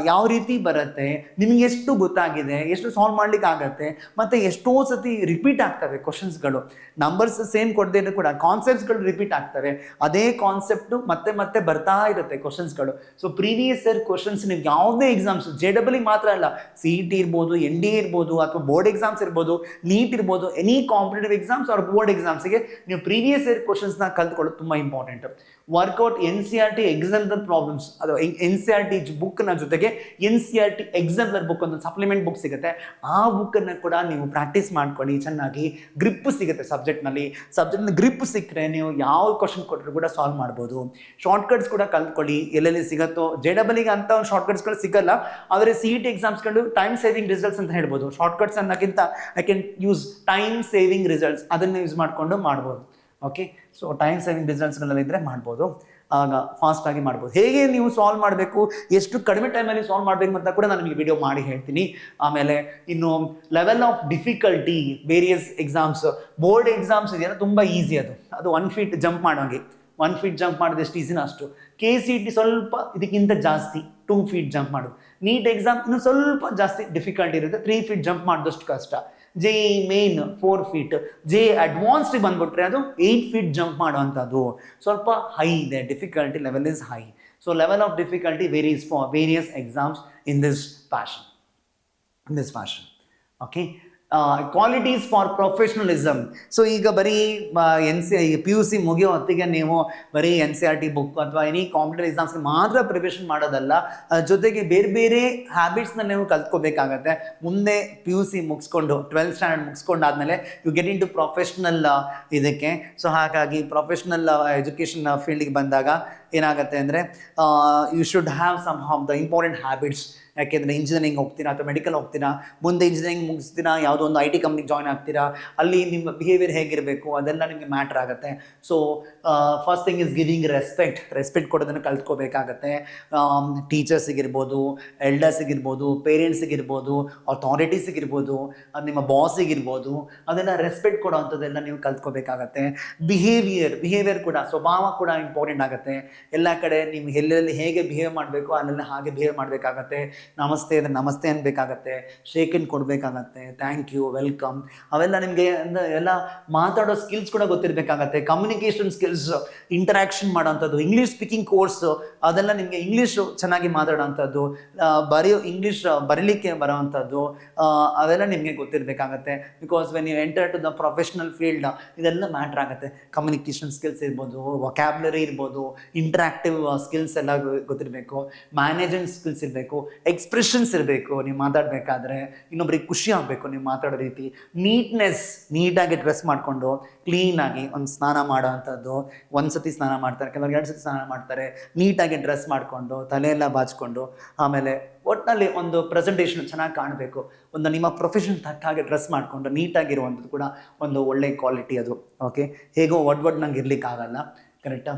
ಯಾವ ರೀತಿ ಬರುತ್ತೆ, ನಿಮಗೆ ಎಷ್ಟು ಗೊತ್ತಾಗಿದೆ, ಎಷ್ಟು ಸಾಲ್ವ್ ಮಾಡ್ಲಿಕ್ಕೆ ಆಗತ್ತೆ, ಮತ್ತು ಎಷ್ಟೋ ಸತಿ ರಿಪೀಟ್ ಆಗ್ತವೆ ಕ್ವಶನ್ಸ್ಗಳು. ನಂಬರ್ಸ್ ಸೇಮ್ ಕೊಡದೇ ಇದ್ರೂ ಕೂಡ ಕಾನ್ಸೆಪ್ಟ್ಸ್ಗಳು ರಿಪೀಟ್ ಆಗ್ತವೆ. ಅದೇ ಕಾನ್ಸೆಪ್ಟು ಮತ್ತೆ ಬರ್ತಾ ಇರುತ್ತೆ ಕ್ವಶನ್ಸ್ಗಳು. ಸೊ ಪ್ರೀವಿಯಸ್ ಇಯರ್ ಕ್ವಶನ್ಸ್ ನೀವು ಯಾವುದೇ ಎಕ್ಸಾಮ್ಸ್, JEE ಮಾತ್ರ ಅಲ್ಲ, CET ಇರ್ಬೋದು, NDA ಇರ್ಬೋದು, ಅಥವಾ ಬೋರ್ಡ್ ಎಕ್ಸಾಮ್ಸ್ ಇರ್ಬೋದು, ನೀಟ್ ಇರ್ಬೋದು, any competitive exams or board ಎಕ್ಸಾಮ್ಸ್ಗೆ ನೀವು ಪ್ರೀವಿಯಸ್ ಇಯರ್ ಕ್ವಶನ್ಸ್ನ ಕಲ್ತ್ಕೊಳ್ಳೋದು ತುಂಬ important. Work out NCERT example problems. ಅದು NCERT ಬುಕ್ನ ಜೊತೆಗೆ NCERT ಎಕ್ಸಾಂಪಲ್ ಬುಕ್ ಒಂದು ಸಪ್ಲಿಮೆಂಟ್ ಬುಕ್ ಸಿಗುತ್ತೆ. ಆ ಬುಕ್ಕನ್ನು ಕೂಡ ನೀವು ಪ್ರಾಕ್ಟೀಸ್ ಮಾಡ್ಕೊಳ್ಳಿ. ಚೆನ್ನಾಗಿ ಗ್ರಿಪ್ ಸಿಗುತ್ತೆ ಸಬ್ಜೆಕ್ಟ್ನಲ್ಲಿ. ಗ್ರಿಪ್ ಸಿಕ್ಕರೆ ನೀವು ಯಾವ ಕ್ವಶನ್ ಕೊಟ್ಟರು ಕೂಡ ಸಾಲ್ವ್ ಮಾಡ್ಬೋದು. ಶಾರ್ಟ್ಕಟ್ಸ್ ಕೂಡ ಕಲ್ತ್ಕೊಳ್ಳಿ. ಎಲ್ಲೆಲ್ಲಿ ಸಿಗುತ್ತೋ. JEE ಅಂತ ಒಂದು ಶಾರ್ಟ್ಕಟ್ಸ್ಗಳು ಸಿಗಲ್ಲ, ಆದರೆ CET ಎಕ್ಸಾಮ್ಸ್ಗಳು ಟೈಮ್ ಸೇವಿಂಗ್ ರಿಸಲ್ಟ್ಸ್ ಅಂತ ಹೇಳ್ಬೋದು. ಶಾರ್ಟ್ಕಟ್ಸ್ ಅನ್ನೋಕ್ಕಿಂತ I can use time saving results, ಅದನ್ನು ಯೂಸ್ ಮಾಡಿಕೊಂಡು ಮಾಡ್ಬೋದು. ಓಕೆ, ಸೊ ಟೈಮ್ ಸೇವಿಂಗ್ ರಿಸಲ್ಟ್ಸ್ಗಳೆಲ್ಲ ಇದ್ದರೆ ಮಾಡ್ಬೋದು. ಆಗ ಫಾಸ್ಟಾಗಿ ಮಾಡ್ಬೋದು. ಹೇಗೆ ನೀವು ಸಾಲ್ವ್ ಮಾಡಬೇಕು, ಎಷ್ಟು ಕಡಿಮೆ ಟೈಮಲ್ಲಿ ಸಾಲ್ವ್ ಮಾಡಬೇಕು ಅಂತ ಕೂಡ ನಾನು ನಿಮಗೆ ವಿಡಿಯೋ ಮಾಡಿ ಹೇಳ್ತೀನಿ. ಆಮೇಲೆ ಇನ್ನು level of difficulty various exams. Board exams ಇದೆಯಲ್ಲ ತುಂಬ ಈಸಿ. ಅದು 1 feet ಜಂಪ್ ಮಾಡೋಂಗೆ. 1 feet ಜಂಪ್ ಮಾಡೋದು ಎಷ್ಟು ಈಸಿನ ಅಷ್ಟು. KCET ಸ್ವಲ್ಪ ಇದಕ್ಕಿಂತ ಜಾಸ್ತಿ, 2 feet ಜಂಪ್ ಮಾಡೋದು. ನೀಟ್ ಎಕ್ಸಾಮ್ ಇನ್ನೂ ಸ್ವಲ್ಪ ಜಾಸ್ತಿ ಡಿಫಿಕಲ್ಟಿ ಇರುತ್ತೆ, 3 feet ಜಂಪ್ ಮಾಡಿದಷ್ಟು ಕಷ್ಟ. J main 4 feet, J advanced ಬಂದ್ಬಿಟ್ರೆ ಅದು 8 feet ಜಂಪ್ ಮಾಡುವಂಥದ್ದು. ಸ್ವಲ್ಪ ಹೈ ಇದೆ, difficulty level is high. So level of difficulty varies for various exams in this fashion. Okay, qualities for professionalism. So ಈಗ ಬರೀ PUC ಮುಗಿಯೋ ಹೊತ್ತಿಗೆ ನೀವು ಬರೀ NCERT ಬುಕ್ ಅಥವಾ ಎನಿ ಕಾಂಪಿಟೇಟಿವ್ ಎಕ್ಸಾಮ್ಸ್ಗೆ ಮಾತ್ರ ಪ್ರಿಪರೇಷನ್ ಮಾಡೋದಲ್ಲ, ಜೊತೆಗೆ ಬೇರೆ ಬೇರೆ ಹ್ಯಾಬಿಟ್ಸ್ನ ನೀವು ಕಲ್ತ್ಕೋಬೇಕಾಗತ್ತೆ. ಮುಂದೆ PUC ಮುಗಿಸ್ಕೊಂಡು 12th ಸ್ಟ್ಯಾಂಡರ್ಡ್ ಮುಗಿಸ್ಕೊಂಡಾದ್ಮೇಲೆ you get in to professional ಇದಕ್ಕೆ. ಸೊ ಹಾಗಾಗಿ ಪ್ರೊಫೆಷ್ನಲ್ ಎಜುಕೇಷನ್ ಫೀಲ್ಡಿಗೆ ಬಂದಾಗ ಏನಾಗುತ್ತೆ ಅಂದರೆ you should have some of the important habits. ಯಾಕೆಂದರೆ ಇಂಜಿನಿಯರಿಂಗ್ ಹೋಗ್ತೀರಾ ಅಥವಾ ಮೆಡಿಕಲ್ ಹೋಗ್ತೀರಾ, ಮುಂದೆ ಇಂಜಿನಿಯರಿಂಗ್ ಮುಗಿಸ್ತೀರಾ, ಯಾವುದೋ ಒಂದು IT ಕಂಪ್ನಿಗೆ ಜಾಯ್ನ್ ಆಗ್ತೀರಾ, ಅಲ್ಲಿ ನಿಮ್ಮ ಬಿಹೇವಿಯರ್ ಹೇಗಿರಬೇಕು ಅದೆಲ್ಲ ನಿಮಗೆ ಮ್ಯಾಟ್ರ್ ಆಗುತ್ತೆ. So first thing is giving respect ಕೊಡೋದನ್ನು ಕಲ್ತ್ಕೋಬೇಕಾಗತ್ತೆ. ಟೀಚರ್ಸಿಗಿರ್ಬೋದು, ಎಲ್ಡರ್ಸಿಗಿರ್ಬೋದು, ಪೇರೆಂಟ್ಸಿಗಿರ್ಬೋದು, ಅಥಾರಿಟೀಸಿಗಿರ್ಬೋದು, ನಿಮ್ಮ ಬಾಸಿಗಿರ್ಬೋದು, ಅದೆಲ್ಲ ರೆಸ್ಪೆಕ್ಟ್ ಕೊಡೋ ಅಂಥದ್ದೆಲ್ಲ ನೀವು ಕಲ್ತ್ಕೋಬೇಕಾಗತ್ತೆ. ಬಿಹೇವಿಯರ್ ಕೂಡ, ಸ್ವಭಾವ ಕೂಡ ಇಂಪಾರ್ಟೆಂಟ್ ಆಗುತ್ತೆ. ಎಲ್ಲ ಕಡೆ ನೀವು ಎಲ್ಲೆಲ್ಲಿ ಹೇಗೆ ಬಿಹೇವ್ ಮಾಡಬೇಕು ಅಲ್ಲೆಲ್ಲ ಹಾಗೆ ಬಿಹೇವ್ ಮಾಡಬೇಕಾಗತ್ತೆ. ನಮಸ್ತೆ ಅಂದರೆ ನಮಸ್ತೆ ಅನ್ಬೇಕಾಗತ್ತೆ, ಶೇಕ್ ಹ್ಯಾಂಡ್ ಕೊಡಬೇಕಾಗತ್ತೆ, ಥ್ಯಾಂಕ್ ಯು, ವೆಲ್ಕಮ್, ಅವೆಲ್ಲ ನಿಮಗೆ ಎಲ್ಲ ಮಾತಾಡೋ ಸ್ಕಿಲ್ಸ್ ಕೂಡ ಗೊತ್ತಿರಬೇಕಾಗತ್ತೆ. ಕಮ್ಯುನಿಕೇಷನ್ ಸ್ಕಿಲ್ಸ್, ಇಂಟರಾಕ್ಷನ್ ಮಾಡೋಂಥದ್ದು, ಇಂಗ್ಲೀಷ್ ಸ್ಪೀಕಿಂಗ್ ಕೋರ್ಸ್, ಅದೆಲ್ಲ ನಿಮಗೆ ಇಂಗ್ಲೀಷು ಚೆನ್ನಾಗಿ ಮಾತಾಡೋವಂಥದ್ದು, ಇಂಗ್ಲೀಷ್ ಬರೀಲಿಕ್ಕೆ ಬರೋವಂಥದ್ದು, ಅವೆಲ್ಲ ನಿಮಗೆ ಗೊತ್ತಿರಬೇಕಾಗತ್ತೆ. Because when you enter to the professional field ಇದೆಲ್ಲ ಮ್ಯಾಟ್ರ್ ಆಗುತ್ತೆ. ಕಮ್ಯುನಿಕೇಷನ್ ಸ್ಕಿಲ್ಸ್ ಇರ್ಬೋದು, ವೊಕ್ಯಾಬ್ಲರಿ ಇರ್ಬೋದು, ಇಂಟ್ರಾಕ್ಟಿವ್ ಸ್ಕಿಲ್ಸ್ ಎಲ್ಲ ಗೊತ್ತಿರಬೇಕು, ಮ್ಯಾನೇಜಿಂಗ್ ಸ್ಕಿಲ್ಸ್ ಇರಬೇಕು, ಎಕ್ಸ್ಪ್ರೆಷನ್ಸ್ ಇರಬೇಕು. ನೀವು ಮಾತಾಡಬೇಕಾದ್ರೆ ಇನ್ನೊಬ್ರಿಗೆ ಖುಷಿ ಆಗಬೇಕು ನೀವು ಮಾತಾಡೋ ರೀತಿ. ನೀಟಾಗಿ ಡ್ರೆಸ್ ಮಾಡಿಕೊಂಡು ಕ್ಲೀನಾಗಿ ಒಂದು ಸ್ನಾನ ಮಾಡೋ ಅಂಥದ್ದು. ಒಂದು ಸತಿ ಸ್ನಾನ ಮಾಡ್ತಾರೆ, ಕೆಲವರು 2 ಸತಿ ಸ್ನಾನ ಮಾಡ್ತಾರೆ. ನೀಟಾಗಿ ಡ್ರೆಸ್ ಮಾಡಿಕೊಂಡು ತಲೆಯೆಲ್ಲ ಬಾಚಿಕೊಂಡು, ಆಮೇಲೆ ಒಟ್ಟಿನಲ್ಲಿ ಒಂದು ಪ್ರೆಸೆಂಟೇಷನ್ ಚೆನ್ನಾಗಿ ಕಾಣಬೇಕು. ಒಂದು ನಿಮ್ಮ ಪ್ರೊಫೆಷನ್ ತಕ್ಕ ಹಾಗೆ ಡ್ರೆಸ್ ಮಾಡಿಕೊಂಡು ನೀಟಾಗಿರುವಂಥದ್ದು ಕೂಡ ಒಂದು ಒಳ್ಳೆ ಕ್ವಾಲಿಟಿ ಅದು. ಓಕೆ, ಹೇಗೋ ನಂಗೆ ಇರ್ಲಿಕ್ಕಾಗಲ್ಲ, ಕರೆಕ್ಟಾ?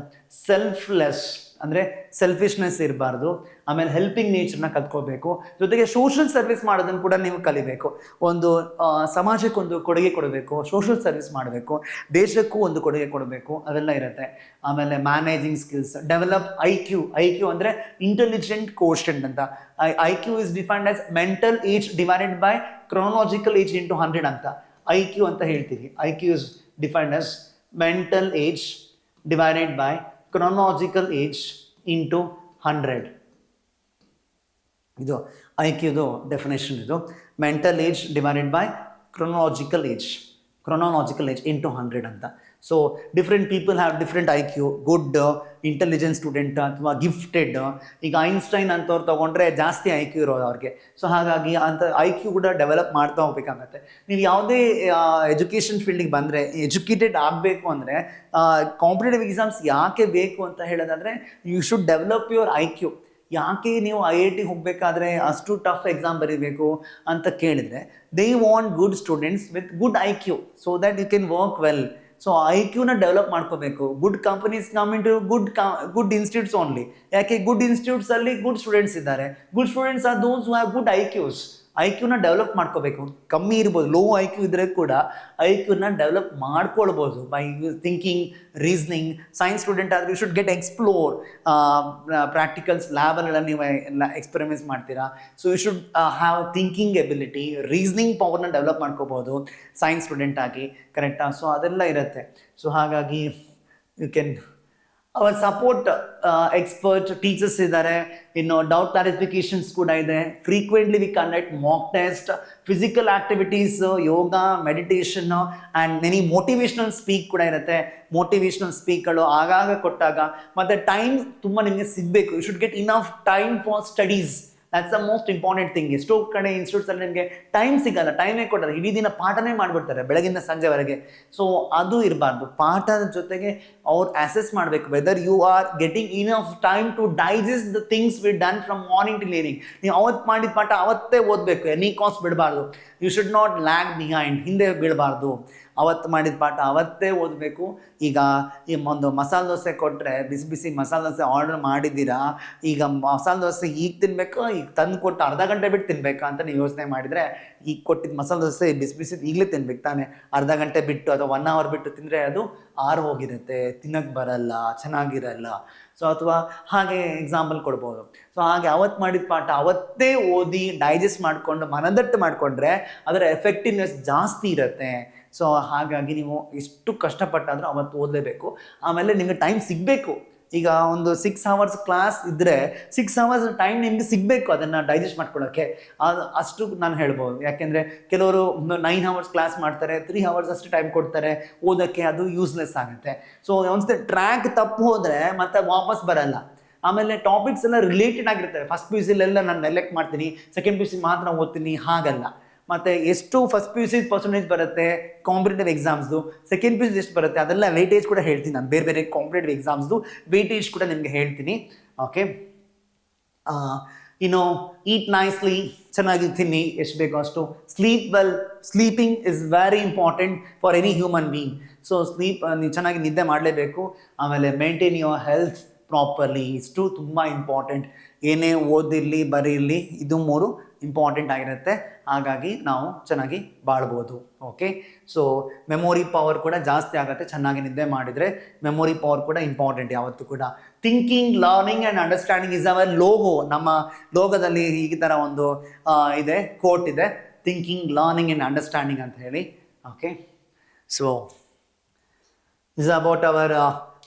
ಸೆಲ್ಫ್ಲೆಸ್ ಅಂದರೆ ಸೆಲ್ಫಿಶ್ನೆಸ್ ಇರಬಾರ್ದು. ಆಮೇಲೆ ಹೆಲ್ಪಿಂಗ್ ನೇಚರ್ನ ಕಲ್ತ್ಕೋಬೇಕು. ಜೊತೆಗೆ ಸೋಷಲ್ ಸರ್ವಿಸ್ ಮಾಡೋದನ್ನು ಕೂಡ ನೀವು ಕಲಿಬೇಕು. ಒಂದು ಸಮಾಜಕ್ಕೆ ಒಂದು ಕೊಡುಗೆ ಕೊಡಬೇಕು, ಸೋಷಲ್ ಸರ್ವಿಸ್ ಮಾಡಬೇಕು, ದೇಶಕ್ಕೂ ಒಂದು ಕೊಡುಗೆ ಕೊಡಬೇಕು, ಅದೆಲ್ಲ ಇರುತ್ತೆ. ಆಮೇಲೆ ಮ್ಯಾನೇಜಿಂಗ್ ಸ್ಕಿಲ್ಸ್, ಡೆವಲಪ್ IQ ಅಂದರೆ ಇಂಟೆಲಿಜೆಂಟ್ ಕೋಶೆಂಟ್ ಅಂತ. IQ is defined as mental age divided by chronological age into 100 ಅಂತ IQ ಅಂತ ಹೇಳ್ತೀವಿ. IQ is defined as mental age divided by chronological age into 100. ಇದು IQದು ಡೆಫಿನೇಷನ್. ಇದು mental age divided by chronological age into 100 ಅಂತ. So different people have different IQ, good intelligent student ಅಥವಾ gifted. ಈಗ Einstein ಅಂತವ್ರು ತೊಗೊಂಡ್ರೆ ಜಾಸ್ತಿ IQ ಇರೋದು ಅವ್ರಿಗೆ. ಸೊ ಹಾಗಾಗಿ ಅಂತ IQ ಕೂಡ ಡೆವಲಪ್ ಮಾಡ್ತಾ ಹೋಗ್ಬೇಕಾಗತ್ತೆ. ನೀವು ಯಾವುದೇ ಎಜುಕೇಷನ್ ಫೀಲ್ಡಿಗೆ ಬಂದರೆ, ಎಜುಕೇಟೆಡ್ ಆಗಬೇಕು ಅಂದರೆ, ಕಾಂಪಿಟೇಟಿವ್ ಎಕ್ಸಾಮ್ಸ್ ಯಾಕೆ ಬೇಕು ಅಂತ ಹೇಳೋದಾದರೆ, you should develop your IQ. ಯಾಕೆ ನೀವು IIT ಹೋಗಬೇಕಾದ್ರೆ ಅಷ್ಟು ಟಫ್ ಎಕ್ಸಾಮ್ ಬರೀಬೇಕು ಅಂತ ಕೇಳಿದರೆ, they want good students with good IQ so that you can work well. So IQನ ಡೆವಲಪ್ ಮಾಡ್ಕೋಬೇಕು. Good companies come into good institutes only. ಯಾಕೆ? ಗುಡ್ ಇನ್ಸ್ಟಿಟ್ಯೂಟ್ಸಲ್ಲಿ ಗುಡ್ ಸ್ಟೂಡೆಂಟ್ಸ್ ಇದ್ದಾರೆ. Good students are those who have good IQನ develop ಮಾಡ್ಕೋಬೇಕು. ಕಮ್ಮಿ ಇರ್ಬೋದು, low IQ ಇದ್ದರೆ ಕೂಡ IQನ ಡೆವಲಪ್ ಮಾಡ್ಕೊಳ್ಬೋದು by thinking, reasoning. Science student ಆದರೆ you should get explore practicals, ಲ್ಯಾಬಲ್ಲೆಲ್ಲ ನೀವು ಎಲ್ಲ ಎಕ್ಸ್ಪೆರಿಮೆಂಟ್ಸ್ ಮಾಡ್ತೀರಾ. So you should have thinking ability, reasoning ಪವರ್ನ ಡೆವಲಪ್ ಮಾಡ್ಕೋಬೋದು ಸೈನ್ಸ್ ಸ್ಟೂಡೆಂಟ್ ಆಗಿ, ಕರೆಕ್ಟಾ? ಸೊ ಅದೆಲ್ಲ ಇರುತ್ತೆ. ಸೊ ಹಾಗಾಗಿ you can our support expert teachers ಇದ್ದಾರೆ. ಇನ್ನು ಡೌಟ್ ಕ್ಲಾರಿಫಿಕೇಶನ್ಸ್ ಕೂಡ ಇದೆ. Frequently we conduct mock test, physical activities, yoga, meditation and many motivational speak ಕೂಡ ಇರುತ್ತೆ. ಮೋಟಿವೇಶ್ನಲ್ ಸ್ಪೀಕ್ಗಳು ಆಗಾಗ ಕೊಟ್ಟಾಗ, ಮತ್ತು ಟೈಮ್ ತುಂಬ ನಿಮಗೆ ಸಿಗಬೇಕು. You should get enough time for studies. That's the most important thing. ಎಷ್ಟೋ ಕಡೆ ಇನ್ಸ್ಟಿಟ್ಯೂಟ್ಸಲ್ಲಿ ನಿಮಗೆ ಟೈಮ್ ಸಿಗಲ್ಲ, ಟೈಮೇ ಕೊಡಲ್ಲ, ಇಡೀ ದಿನ ಪಾಠನೇ ಮಾಡಿಬಿಡ್ತಾರೆ ಬೆಳಗಿಂದ ಸಂಜೆವರೆಗೆ. ಸೊ ಅದು ಇರಬಾರ್ದು. ಪಾಠದ ಜೊತೆಗೆ ಅವ್ರು ಅಸೆಸ್ ಮಾಡಬೇಕು whether you are getting enough time to digest the things we done from morning till evening. ನೀವು ಅವತ್ತು ಮಾಡಿದ ಪಾಠ ಅವತ್ತೇ ಓದಬೇಕು, ಎನಿ ಕಾಸ್ಟ್ ಬಿಡಬಾರ್ದು. You should not lag behind, ಹಿಂದೆ ಬೀಳಬಾರ್ದು. ಅವತ್ತು ಮಾಡಿದ ಪಾಠ ಅವತ್ತೇ ಓದಬೇಕು. ಈಗ ಈ ಒಂದು ಮಸಾಲೆ ದೋಸೆ ಕೊಟ್ಟರೆ, ಬಿಸಿ ಬಿಸಿ ಮಸಾಲೆ ದೋಸೆ ಆರ್ಡರ್ ಮಾಡಿದ್ದೀರಾ, ಈಗ ಮಸಾಲೆ ದೋಸೆ ಈಗ ತಿನ್ನಬೇಕು, ಈಗ ತಂದು ಕೊಟ್ಟು ಅರ್ಧ ಗಂಟೆ ಬಿಟ್ಟು ತಿನ್ನಬೇಕಾ ಅಂತ ನೀವು ಯೋಚನೆ ಮಾಡಿದರೆ, ಈಗ ಕೊಟ್ಟಿದ್ದು ಮಸಾಲೆ ದೋಸೆ ಬಿಸಿ ಬಿಸಿ ಈಗಲೇ ತಿನ್ಬೇಕು ತಾನೆ. ಅರ್ಧ ಗಂಟೆ ಬಿಟ್ಟು ಅಥವಾ 1 hour ಬಿಟ್ಟು ತಿಂದರೆ ಅದು ಆರು ಹೋಗಿರುತ್ತೆ, ತಿನ್ನಕ್ಕೆ ಬರಲ್ಲ, ಚೆನ್ನಾಗಿರಲ್ಲ. ಸೊ ಅಥವಾ ಹಾಗೆ ಎಕ್ಸಾಂಪಲ್ ಕೊಡ್ಬೋದು. ಸೊ ಹಾಗೆ ಅವತ್ತು ಮಾಡಿದ ಪಾಠ ಅವತ್ತೇ ಓದಿ ಡೈಜೆಸ್ಟ್ ಮಾಡಿಕೊಂಡು ಮನದಟ್ಟು ಮಾಡಿಕೊಂಡ್ರೆ ಅದರ ಎಫೆಕ್ಟಿವ್ನೆಸ್ ಜಾಸ್ತಿ ಇರುತ್ತೆ. ಸೊ ಹಾಗಾಗಿ ನೀವು ಎಷ್ಟು ಕಷ್ಟಪಟ್ಟಾದರೂ ಅವತ್ತು ಓದಲೇಬೇಕು. ಆಮೇಲೆ ನಿಮಗೆ ಟೈಮ್ ಸಿಗಬೇಕು. ಈಗ ಒಂದು 6 hours ಕ್ಲಾಸ್ ಇದ್ದರೆ 6 hours ಟೈಮ್ ನಿಮಗೆ ಸಿಗಬೇಕು ಅದನ್ನು ಡೈಜೆಸ್ಟ್ ಮಾಡ್ಕೊಳ್ಳೋಕ್ಕೆ. ಅಷ್ಟು ನಾನು ಹೇಳ್ಬೋದು. ಯಾಕೆಂದರೆ ಕೆಲವರು 9 hours ಕ್ಲಾಸ್ ಮಾಡ್ತಾರೆ, 3 hours ಅಷ್ಟು ಟೈಮ್ ಕೊಡ್ತಾರೆ ಓದೋಕ್ಕೆ, ಅದು ಯೂಸ್ಲೆಸ್ ಆಗುತ್ತೆ. ಸೊ ಒಂದ್ಸತಿ ಟ್ರ್ಯಾಕ್ ತಪ್ಪು ಹೋದರೆ ಮತ್ತೆ ವಾಪಸ್ ಬರಲ್ಲ. ಆಮೇಲೆ ಟಾಪಿಕ್ಸ್ ಎಲ್ಲ ರಿಲೇಟೆಡ್ ಆಗಿರ್ತವೆ. ಫಸ್ಟ್ ಪಿ ಯು ಸಿಲೆಲ್ಲ ನಾನು ನೆಲೆಕ್ಟ್ ಮಾಡ್ತೀನಿ, ಸೆಕೆಂಡ್ ಪಿ ಯು ಸಿ ಮಾತ್ರ ಓದ್ತೀನಿ, ಹಾಗಲ್ಲ. ಮತ್ತು ಎಷ್ಟು first P U C percentage ಬರುತ್ತೆ ಕಾಂಪಿಟೇಟಿವ್ ಎಕ್ಸಾಮ್ಸ್ದು, ಸೆಕೆಂಡ್ ಪಿ ಯು ಸಿ ಎಷ್ಟು ಬರುತ್ತೆ, ಅದೆಲ್ಲ ವೇಟೇಜ್ ಕೂಡ ಹೇಳ್ತೀನಿ ನಾನು. ಬೇರೆ ಬೇರೆ ಕಾಂಪಿಟೇಟಿವ್ ಎಕ್ಸಾಮ್ಸ್ದು ವೇಟೇಜ್ ಕೂಡ ನಿಮಗೆ ಹೇಳ್ತೀನಿ. ಓಕೆ, ಈಟ್ ನೈಸ್ಲಿ, ಚೆನ್ನಾಗಿ ತಿನ್ನಿ, ಎಷ್ಟು ಬೇಕೋ ಅಷ್ಟು. Sleep well, sleeping is very important for any human being. So ನೀವು ಚೆನ್ನಾಗಿ ನಿದ್ದೆ ಮಾಡಲೇಬೇಕು. ಆಮೇಲೆ ಮೇಂಟೈನ್ ಯುವರ್ ಹೆಲ್ತ್ ಪ್ರಾಪರ್ಲಿ, ಇಷ್ಟು ತುಂಬ ಇಂಪಾರ್ಟೆಂಟ್. ಏನೇ ಓದಿರಲಿ ಬರೀರಲಿ, ಇದು 3 ಇಂಪಾರ್ಟೆಂಟ್ ಆಗಿರುತ್ತೆ. ಹಾಗಾಗಿ ನಾವು ಚೆನ್ನಾಗಿ ಬಾಳ್ಬೋದು. ಓಕೆ, ಸೊ ಮೆಮೊರಿ ಪವರ್ ಕೂಡ ಜಾಸ್ತಿ ಆಗುತ್ತೆ ಚೆನ್ನಾಗಿ ನಿದ್ದೆ ಮಾಡಿದರೆ. ಮೆಮೊರಿ ಪವರ್ ಕೂಡ ಇಂಪಾರ್ಟೆಂಟ್ ಯಾವತ್ತೂ ಕೂಡ. Thinking, learning and understanding is our logo. ನಮ್ಮ ಲೋಗೋದಲ್ಲಿ ಈ ಥರ ಒಂದು ಇದೆ, ಕೋಟ್ ಇದೆ, ಥಿಂಕಿಂಗ್, ಲರ್ನಿಂಗ್ ಆ್ಯಂಡ್ ಅಂಡರ್ಸ್ಟ್ಯಾಂಡಿಂಗ್ ಅಂತ ಹೇಳಿ. Okay, so is about our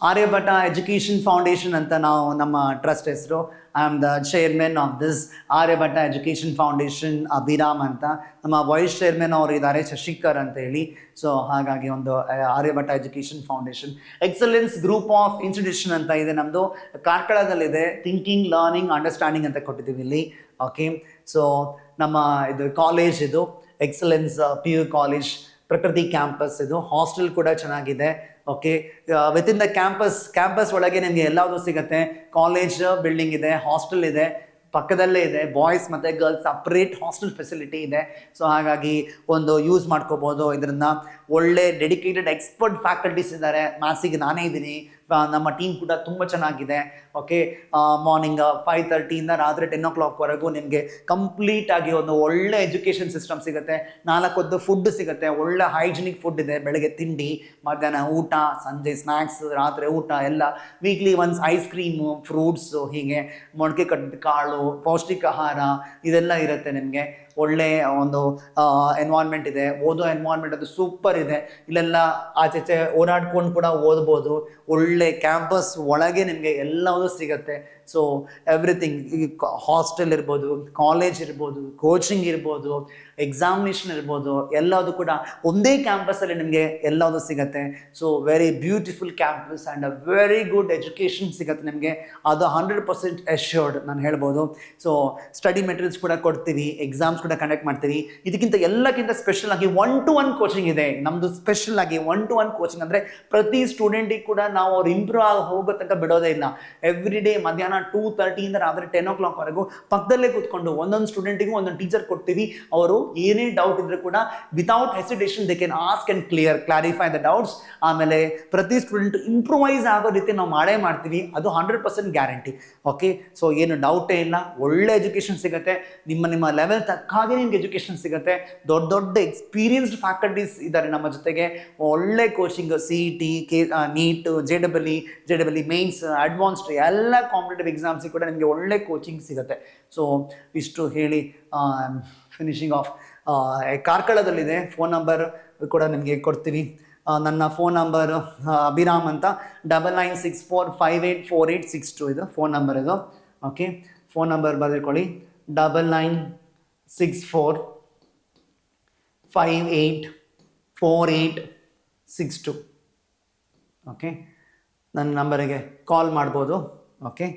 Aryabhata education foundation ಅಂತ ನಾವು ನಮ್ಮ ಟ್ರಸ್ಟ್ ಹೆಸರು. I am the chairman of this Aryabhata education foundation, Abhiram ಅಂತ. ನಮ್ಮ ವೈಸ್ ಚೇರ್ಮನ್ ಅವರು ಇದ್ದಾರೆ, ಶಶಿಕರ್ ಅಂತ ಹೇಳಿ. ಸೊ ಹಾಗಾಗಿ ಒಂದು Aryabhata education foundation excellence group of institution ಅಂತ ಇದೆ ನಮ್ಮದು, ಕಾರ್ಕಳದಲ್ಲಿದೆ. ಥಿಂಕಿಂಗ್, ಲರ್ನಿಂಗ್, ಅಂಡರ್ಸ್ಟ್ಯಾಂಡಿಂಗ್ ಅಂತ ಕೊಟ್ಟಿದ್ದೀವಿ ಇಲ್ಲಿ. ಓಕೆ, ಸೊ ನಮ್ಮ ಇದು ಕಾಲೇಜ್, ಇದು ಎಕ್ಸಲೆನ್ಸ್ PU ಕಾಲೇಜ್, ಪ್ರಕೃತಿ ಕ್ಯಾಂಪಸ್. ಇದು ಹಾಸ್ಟೆಲ್ ಕೂಡ ಚೆನ್ನಾಗಿದೆ. ಓಕೆ, ವಿತಿನ್ ದ ಕ್ಯಾಂಪಸ್ ಒಳಗೆ ನಿಮಗೆ ಎಲ್ಲವೂ ಸಿಗುತ್ತೆ. ಕಾಲೇಜ್ ಬಿಲ್ಡಿಂಗ್ ಇದೆ, ಹಾಸ್ಟೆಲ್ ಇದೆ, ಪಕ್ಕದಲ್ಲೇ ಇದೆ. ಬಾಯ್ಸ್ ಮತ್ತು ಗರ್ಲ್ಸ್ ಸಪ್ರೇಟ್ ಹಾಸ್ಟೆಲ್ ಫೆಸಿಲಿಟಿ ಇದೆ. ಸೊ ಹಾಗಾಗಿ ಒಂದು ಯೂಸ್ ಮಾಡ್ಕೋಬೋದು ಇದರಿಂದ. ಒಳ್ಳೆ ಡೆಡಿಕೇಟೆಡ್ ಎಕ್ಸ್ಪರ್ಟ್ ಫ್ಯಾಕಲ್ಟೀಸ್ ಇದ್ದಾರೆ. ಮ್ಯಾಥ್ಸಿಗೆ ನಾನೇ ಇದ್ದೀನಿ, ನಮ್ಮ ಟೀಮ್ ಕೂಡ ತುಂಬ ಚೆನ್ನಾಗಿದೆ. ಓಕೆ, ಮಾರ್ನಿಂಗ್ 5:30 ರಾತ್ರಿ 10 o'clock ನಿಮಗೆ ಕಂಪ್ಲೀಟಾಗಿ ಒಂದು ಒಳ್ಳೆ ಎಜುಕೇಷನ್ ಸಿಸ್ಟಮ್ ಸಿಗುತ್ತೆ. 4 ಹೊತ್ತು ಫುಡ್ ಸಿಗುತ್ತೆ, ಒಳ್ಳೆ ಹೈಜಿನಿಕ್ ಫುಡ್ ಇದೆ. ಬೆಳಗ್ಗೆ ತಿಂಡಿ, ಮಧ್ಯಾಹ್ನ ಊಟ, ಸಂಜೆ ಸ್ನ್ಯಾಕ್ಸ್, ರಾತ್ರಿ ಊಟ ಎಲ್ಲ. Weekly once ice cream, fruits, ಹೀಗೆ ಮೊಳಕೆ ಕಟ್ಟಿದ ಕಾಳು, ಪೌಷ್ಟಿಕ ಆಹಾರ ಇದೆಲ್ಲ ಇರುತ್ತೆ ನಿಮಗೆ. ಒಳ್ಳೆಯ ಒಂದು ಎನ್ವಾನ್ಮೆಂಟ್ ಇದೆ, ಓದೋ ಎನ್ವಾನ್ಮೆಂಟ್ ಅದು ಸೂಪರ್ ಇದೆ. ಇಲ್ಲೆಲ್ಲ ಆಚೆ ಓಡಾಡ್ಕೊಂಡು ಕೂಡ ಓದ್ಬೋದು. ಒಳ್ಳೆ ಕ್ಯಾಂಪಸ್ ಒಳಗೆ ನಿಮಗೆ ಎಲ್ಲವೂ ಸಿಗುತ್ತೆ. ಸೊ ಎವ್ರಿಥಿಂಗ್, ಈ ಹಾಸ್ಟೆಲ್ ಇರ್ಬೋದು, ಕಾಲೇಜ್ ಇರ್ಬೋದು, ಕೋಚಿಂಗ್ ಇರ್ಬೋದು, ಎಕ್ಸಾಮಿನೇಷನ್ ಇರ್ಬೋದು, ಎಲ್ಲದು ಕೂಡ ಒಂದೇ ಕ್ಯಾಂಪಸ್ಸಲ್ಲಿ ನಿಮಗೆ ಎಲ್ಲವೂ ಸಿಗುತ್ತೆ. So very beautiful campus and a very good education ಸಿಗುತ್ತೆ ನಿಮಗೆ. ಅದು 100% ಎಶ್ಯೂರ್ಡ್ ನಾನು ಹೇಳ್ಬೋದು. ಸೊ ಸ್ಟಡಿ ಮೆಟೀರಿಯಲ್ಸ್ ಕೂಡ ಕೊಡ್ತೀವಿ, ಎಕ್ಸಾಮ್ಸ್ ಕೂಡ ಕಂಡಕ್ಟ್ ಮಾಡ್ತೀವಿ. ಇದಕ್ಕಿಂತ ಎಲ್ಲಕ್ಕಿಂತ ಸ್ಪೆಷಲ್ ಆಗಿ 1-to-1 ಕೋಚಿಂಗ್ ಇದೆ ನಮ್ಮದು. ಸ್ಪೆಷಲ್ ಆಗಿ 1-to-1 ಕೋಚಿಂಗ್ ಅಂದರೆ ಪ್ರತಿ ಸ್ಟೂಡೆಂಟಿಗೆ ಕೂಡ ನಾವು ಅವ್ರು ಇಂಪ್ರೂವ್ ಆಗಿ ಹೋಗೋ ತನಕ ಬಿಡೋದೇ ಇಲ್ಲ. ಎವ್ರಿ ಡೇ ಮಧ್ಯಾಹ್ನ 2:30 ರಾತ್ರಿ 10 o'clock ಪಕ್ಕದಲ್ಲೇ ಕೂತ್ಕೊಂಡು ಒಂದೊಂದು ಸ್ಟೂಡೆಂಟಿಗೂ ಒಂದೊಂದು ಟೀಚರ್ ಕೊಡ್ತೀವಿ. ಅವರು ಏನೇ ಡೌಟ್ ಇದ್ರೂ ಕೂಡ without hesitation they can ask and clarify the doubts. ಆಮೇಲೆ ಪ್ರತಿ ಸ್ಟೂಡೆಂಟ್ ಇಂಪ್ರೂವೈಸ್ ಆಗೋ ರೀತಿ ನಾವು ಮಾಡೇ ಮಾಡ್ತೀವಿ, ಅದು 100% ಗ್ಯಾರಂಟಿ. ಓಕೆ, ಸೊ ಏನು ಡೌಟೇ ಇಲ್ಲ, ಒಳ್ಳೆ ಎಜುಕೇಷನ್ ಸಿಗುತ್ತೆ. ನಿಮ್ಮ ಲೆವೆಲ್ ತಕ್ಕ ಹಾಗೆ ನಿಮ್ಗೆ ಎಜುಕೇಷನ್ ಸಿಗುತ್ತೆ. ದೊಡ್ಡ ಎಕ್ಸ್ಪೀರಿಯನ್ಸ್ಡ್ ಫ್ಯಾಕಲ್ಟೀಸ್ ಇದ್ದಾರೆ ನಮ್ಮ ಜೊತೆಗೆ. ಒಳ್ಳೆ coaching, CET, NEET, JEE mains, advanced ಎಲ್ಲ ಕಾಂಪಿಟೇಟಿವ್ ಎಕ್ಸಾಮ್ಸಿಗೆ ಕೂಡ ನಿಮಗೆ ಒಳ್ಳೆ ಕೋಚಿಂಗ್ ಸಿಗುತ್ತೆ. ಸೊ ಇಷ್ಟು ಹೇಳಿ ಫಿನಿಶಿಂಗ್ ಆಫ್. ಕಾರ್ಕಳದಲ್ಲಿದೆ, ಫೋನ್ ನಂಬರ್ ಕೂಡ ನಿಮಗೆ ಕೊಡ್ತೀವಿ. ನನ್ನ ಫೋನ್ ನಂಬರ್ ಅಭಿರಾಮ್ ಅಂತ, 9964584862 ಇದು ಫೋನ್ ನಂಬರ್ ಇದು. ಓಕೆ, ಫೋನ್ ನಂಬರ್ ಬರೆದುಕೊಳ್ಳಿ, 9964584862. ಓಕೆ, ನನ್ನ ನಂಬರಿಗೆ ಕಾಲ್ ಮಾಡ್ಬೋದು. Okay,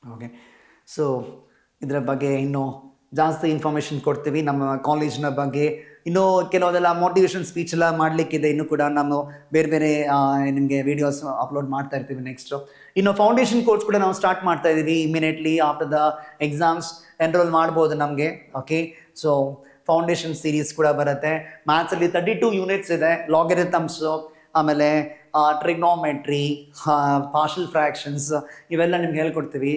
okay. ಸೊ ಇದರ ಬಗ್ಗೆ ಇನ್ನೂ ಜಾಸ್ತಿ ಇನ್ಫಾರ್ಮೇಷನ್ ಕೊಡ್ತೀವಿ. ನಮ್ಮ ಕಾಲೇಜಿನ ಬಗ್ಗೆ, ಇನ್ನು ಕೆಲವೊಂದೆಲ್ಲ ಮೋಟಿವೇಶನ್ ಸ್ಪೀಚ್ ಎಲ್ಲ ಮಾಡಲಿಕ್ಕಿದೆ. ಇನ್ನು ಕೂಡ ನಾವು ಬೇರೆ ಬೇರೆ ನಿಮಗೆ ವೀಡಿಯೋಸ್ ಅಪ್ಲೋಡ್ ಮಾಡ್ತಾ ಇರ್ತೀವಿ. ನೆಕ್ಸ್ಟು ಇನ್ನು ಫೌಂಡೇಶನ್ ಕೋರ್ಸ್ ಕೂಡ ನಾವು ಸ್ಟಾರ್ಟ್ ಮಾಡ್ತಾ ಇದ್ದೀವಿ. Immediately after the exams enrol ಮಾಡ್ಬೋದು ನಮಗೆ. ಓಕೆ, ಸೊ ಫೌಂಡೇಶನ್ ಸೀರೀಸ್ ಕೂಡ ಬರುತ್ತೆ. ಮ್ಯಾಥ್ಸಲ್ಲಿ 32 ಯೂನಿಟ್ಸ್ ಇದೆ. ಲಾಗರಿಥಮ್ಸು, ಆಮೇಲೆ ಟ್ರಿಗ್ನೋಮೆಟ್ರಿ, ಪಾರ್ಷಲ್ ಫ್ರ್ಯಾಕ್ಷನ್ಸ್ ಇವೆಲ್ಲ ನಿಮ್ಗೆ ಹೇಳ್ಕೊಡ್ತೀವಿ.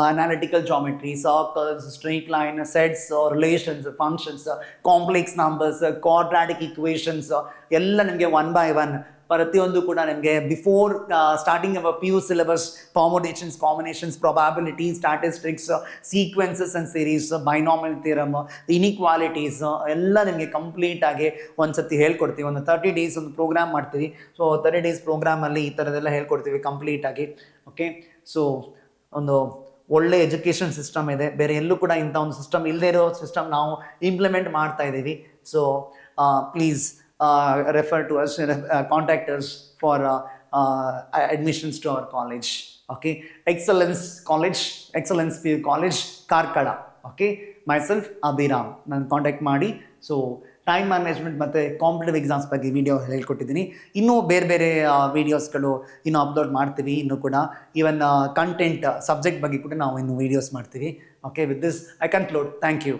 Analytical geometry, circles, straight line, sets, relations, functions, complex numbers, quadratic equations ಎಲ್ಲ ನಿಮಗೆ 1 by 1 ಪ್ರತಿಯೊಂದು ಕೂಡ ನಿಮಗೆ before starting our PU syllabus, permutations, combinations, probability, statistics, sequences and series, binomial theorem, inequalities ಎಲ್ಲ ನಿಮಗೆ ಕಂಪ್ಲೀಟಾಗಿ ಒಂದು ಸತಿ ಹೇಳ್ಕೊಡ್ತೀವಿ. ಒಂದು 30 days ಒಂದು ಪ್ರೋಗ್ರಾಮ್ ಮಾಡ್ತೀವಿ. ಸೊ 30 days ಪ್ರೋಗ್ರಾಮಲ್ಲಿ ಈ ಥರದ್ದೆಲ್ಲ ಹೇಳ್ಕೊಡ್ತೀವಿ ಕಂಪ್ಲೀಟಾಗಿ. ಓಕೆ, ಸೊ ಒಂದು ಒಳ್ಳೆ ಎಜುಕೇಷನ್ ಸಿಸ್ಟಮ್ ಇದೆ. ಬೇರೆ ಎಲ್ಲೂ ಕೂಡ ಇಂಥ ಒಂದು ಸಿಸ್ಟಮ್ ಇಲ್ಲದೇ ಇರೋ ಸಿಸ್ಟಮ್ ನಾವು ಇಂಪ್ಲಿಮೆಂಟ್ ಮಾಡ್ತಾ ಇದ್ದೀವಿ. So please refer to us, contact us for admissions to our college. Okay, Excellence College, Excellence PU College, Karkala. Okay, myself Abhiram, ನಾನು ಕಾಂಟ್ಯಾಕ್ಟ್ ಮಾಡಿ. ಸೊ ಟೈಮ್ ಮ್ಯಾನೇಜ್ಮೆಂಟ್ ಮತ್ತು ಕಾಂಪಿಟೇಟಿವ್ ಎಕ್ಸಾಮ್ಸ್ ಬಗ್ಗೆ video ಹೇಳ್ಕೊಟ್ಟಿದ್ದೀನಿ. ಇನ್ನೂ ಬೇರೆ ಬೇರೆ ವೀಡಿಯೋಸ್ಗಳು ಇನ್ನೂ ಅಪ್ಲೋಡ್ ಮಾಡ್ತೀವಿ. ಇನ್ನೂ ಕೂಡ ಈವನ್ ಕಂಟೆಂಟ್ ಸಬ್ಜೆಕ್ಟ್ ಬಗ್ಗೆ ಕೂಡ ನಾವು ಇನ್ನೂ ವೀಡಿಯೋಸ್ ಮಾಡ್ತೀವಿ. Okay, with this I conclude. Thank you.